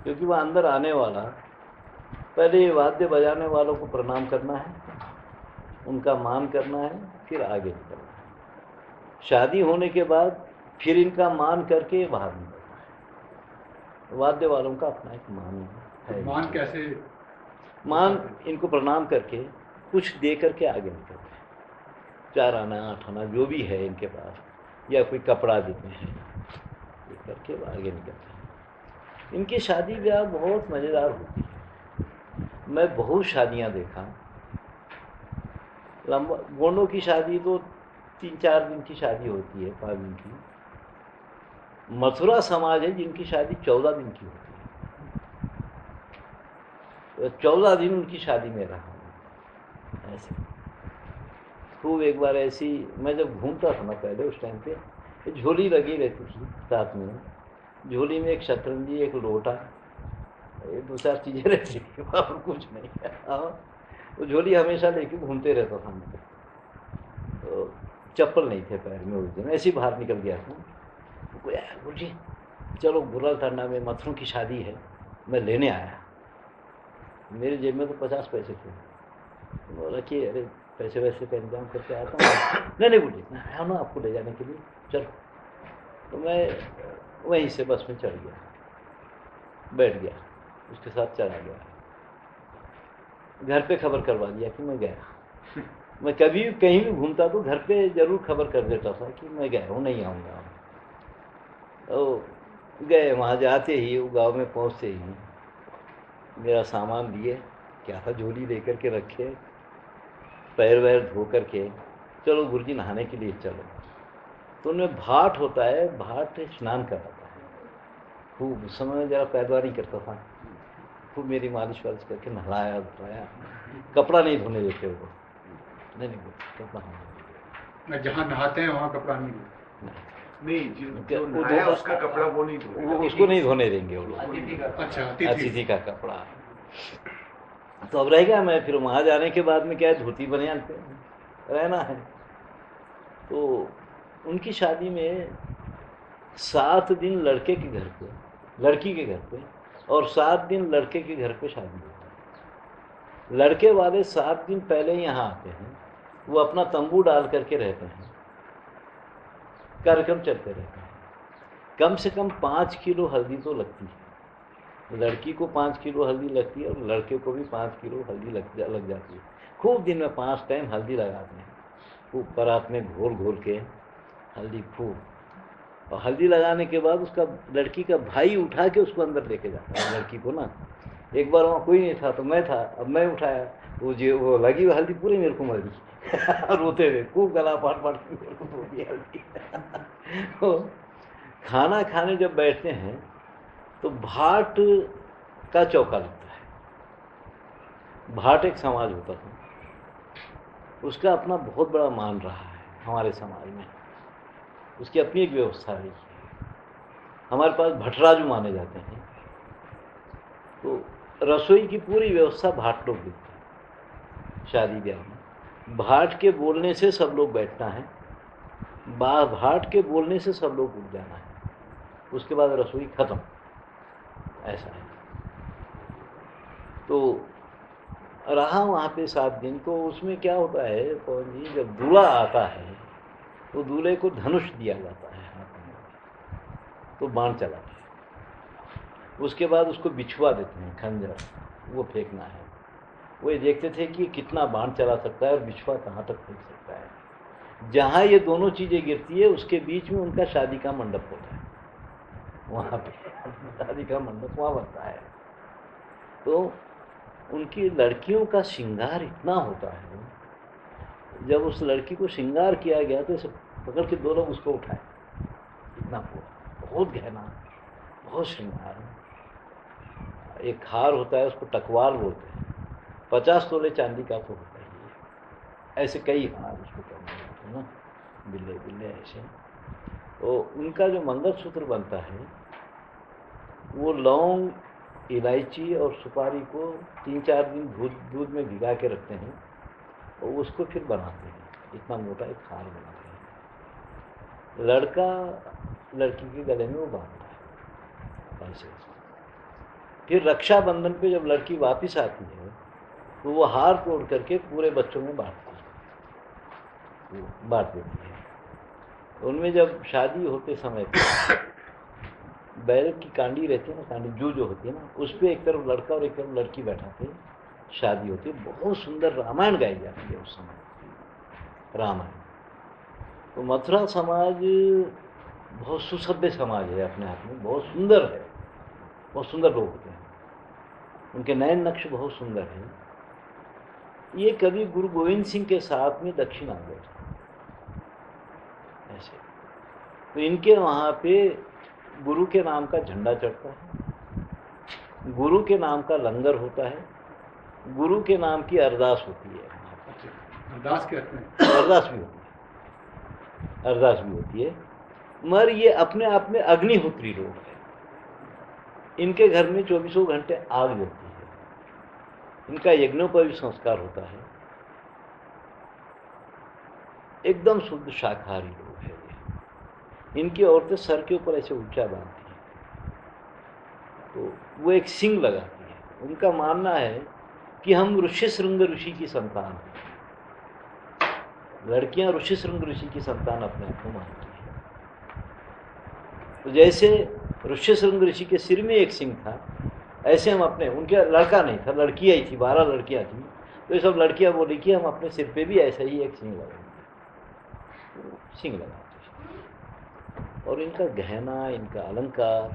क्योंकि वह अंदर आने वाला पहले ये वाद्य बजाने वालों को प्रणाम करना है, उनका मान करना है, फिर आगे निकलना है। शादी होने के बाद फिर इनका मान करके बाहर निकलना है। वाद्य वालों का अपना एक मान है। मान कैसे? मान इनको प्रणाम करके कुछ दे करके आगे निकलते हैं। 4 आना 8 आना जो भी है इनके पास, या कोई कपड़ा देते हैं, ये करके आगे निकलते हैं। इनकी शादी ब्याह बहुत मज़ेदार होती है। मैं बहुत शादियां देखा। लंबा गोंडों की शादी तो 3-4 दिन की शादी होती है, 5 दिन की। मथुरा समाज है जिनकी शादी 14 दिन की होती है। 14 दिन उनकी शादी में रहा ऐसे। खूब एक बार ऐसी, मैं जब घूमता था ना पहले उस टाइम पे, झोली लगी रहती थी साथ में। झोली में एक शतरंजी, एक लोटा, ये 2-4 चीज़ें रहती थी, और कुछ नहीं। वो झोली हमेशा लेके घूमते रहता था मैं। तो चप्पल नहीं थे पैर में उस दिन, ऐसे ही बाहर निकल गया था। बोलिए चलो बुरालटांडा में मथुरों की शादी है, मैं लेने आया। मेरे जेब में तो 50 पैसे थे। बोला कि अरे पैसे वैसे का इंतजाम करके आता हूँ। नहीं बोलिए, मैं आया ना आपको ले जाने के लिए, चलो। तो मैं वहीं से बस में चढ़ गया, बैठ गया, उसके साथ चला गया। घर पे खबर करवा दिया कि मैं गया। मैं कभी कहीं भी घूमता तो घर पे ज़रूर खबर कर देता था कि मैं गया हूँ, नहीं आऊँगा। तो गए, वहाँ जाते ही वो गांव में पहुँचते ही मेरा सामान लिए, क्या था, झोली लेकर के रखे, पैर वैर धो करके चलो गुरुजी नहाने के लिए चलो। तो उनमें भाट होता है, भाट स्नान कराता है खूब। उस समय जरा पैरवार नहीं करता था, खूब मेरी मालिश वालिश करके नहलाया धुलाया। कपड़ा नहीं धोने देते वो, नहीं कपड़ा नहीं, जहाँ नहाते हैं वहाँ कपड़ा नहीं जो नहाया उसका कपड़ा वो नहीं धोने, वो उसको नहीं धोने देंगे वो लोग। अच्छा, अतिथि का कपड़ा। तो अब रह गया मैं, फिर वहाँ जाने के बाद में क्या है, धोती बनियान पे रहना है। तो उनकी शादी में 7 दिन लड़के के घर पे, लड़की के घर पे, और 7 दिन लड़के के घर पे शादी होती है। लड़के वाले 7 दिन पहले ही यहाँ आते हैं, वो अपना तंबू डाल करके रहते हैं, कार्यक्रम चलते रहते हैं। कम से कम 5 किलो हल्दी तो लगती है। लड़की को 5 किलो हल्दी लगती है और लड़के को भी 5 किलो हल्दी लग जाती है। खूब दिन में 5 टाइम हल्दी लगाते हैं, खूब परात में घोल घोल के हल्दी खूब। और हल्दी लगाने के बाद उसका लड़की का भाई उठा के उसको अंदर लेके जाता है लड़की को ना। एक बार वहाँ कोई नहीं था तो मैं था, अब मैं उठाया, वो लगी हुई हल्दी पूरी मेरे को मर गई रोते हुए, खूब गला फाट फाट के मेरे को धो दी हल्दी तो खाना खाने जब बैठते हैं तो भाट का चौका लगता है। भाट एक समाज होता था, उसका अपना बहुत बड़ा मान रहा है हमारे समाज में, उसकी अपनी एक व्यवस्था रही है। हमारे पास भटराजू माने जाते हैं, तो रसोई की पूरी व्यवस्था भाट लोग देखते हैं। शादी ब्याह में भाट के बोलने से सब लोग बैठना है, भाट के बोलने से सब लोग उठ जाना है, उसके बाद रसोई खत्म, ऐसा है। तो रहा वहाँ पे 7 दिन। तो उसमें क्या होता है पवन जी, जब दूल्हा आता है तो दूल्हे को धनुष दिया जाता है हाथ में, तो बाण चलाते हैं। उसके बाद उसको बिछुआ देते हैं, खंजर, वो फेंकना है। वो ये देखते थे कि कितना बाण चला सकता है और बिछुआ कहाँ तक फेंक सकता है। जहाँ ये दोनों चीज़ें गिरती है उसके बीच में उनका शादी का मंडप होता है, वहाँ पे शादी का मंडप वहाँ बनता है। तो उनकी लड़कियों का श्रृंगार इतना होता है, जब उस लड़की को श्रृंगार किया गया तो इसे पकड़ के 2 लोग उसको उठाए, इतना पूरा बहुत गहना, बहुत श्रृंगार। एक हार होता है, उसको टकवाल बोलते हैं, 50 तोले चांदी का तो होता ही है। ऐसे कई हार उसको कहते हैं ना, बिल्ले बिल्ले ऐसे। तो उनका जो मंगलसूत्र बनता है वो लौंग, इलायची और सुपारी को 3-4 दिन दूध में भिगा के रखते हैं और उसको फिर बनाते हैं, इतना मोटा एक हार बनाते हैं। लड़का लड़की के गले में वो बांधता है ऐसे। फिर रक्षाबंधन पे जब लड़की वापस आती है तो वो हार तोड़ करके पूरे बच्चों में बांट देती है। उनमें जब शादी होते समय बैल की कांडी रहती है ना, कांडी जो होती है ना, उस पर एक तरफ लड़का और एक तरफ लड़की बैठाते शादी होती है। बहुत सुंदर रामायण गाई जाती है उस समय, रामायण। तो मथुरा समाज बहुत सुसभ्य समाज है, अपने आप में बहुत सुंदर है, बहुत सुंदर लोग होते हैं, उनके नयन नक्श बहुत सुंदर है। ये कभी गुरु गोविंद सिंह के साथ में दक्षिण आ गए ऐसे। तो इनके वहाँ पे गुरु के नाम का झंडा चढ़ता है, गुरु के नाम का लंगर होता है, गुरु के नाम की अरदास होती है। अरदास कहते हैं, अरदास भी होती है, अरदास भी होती है। मगर ये अपने आप में अग्निहोत्री लोग हैं। इनके घर में 24 घंटे आग जलती है, इनका यज्ञोपवीत संस्कार होता है, एकदम शुद्ध शाकाहारी लोग हैं। इनकी औरतें सर के ऊपर ऐसे ऊंचा बांधती हैं, तो वो एक सिंग लगाती है। उनका मानना है कि हम ऋष्यशृंग ऋषि की संतान हैं। लड़कियां ऋष्यशृंग ऋषि की संतान अपने आप को मानती हैं। तो जैसे ऋष्यशृंग ऋषि के सिर में एक सिंग था, ऐसे हम अपने, उनके लड़का नहीं था, लड़कियां ही थी, 12 लड़कियां थी। तो ये सब लड़कियां बोली कि हम अपने सिर पे भी ऐसा ही एक सिंग लगाएंगे, सिंग लगाते। और इनका गहना, इनका अलंकार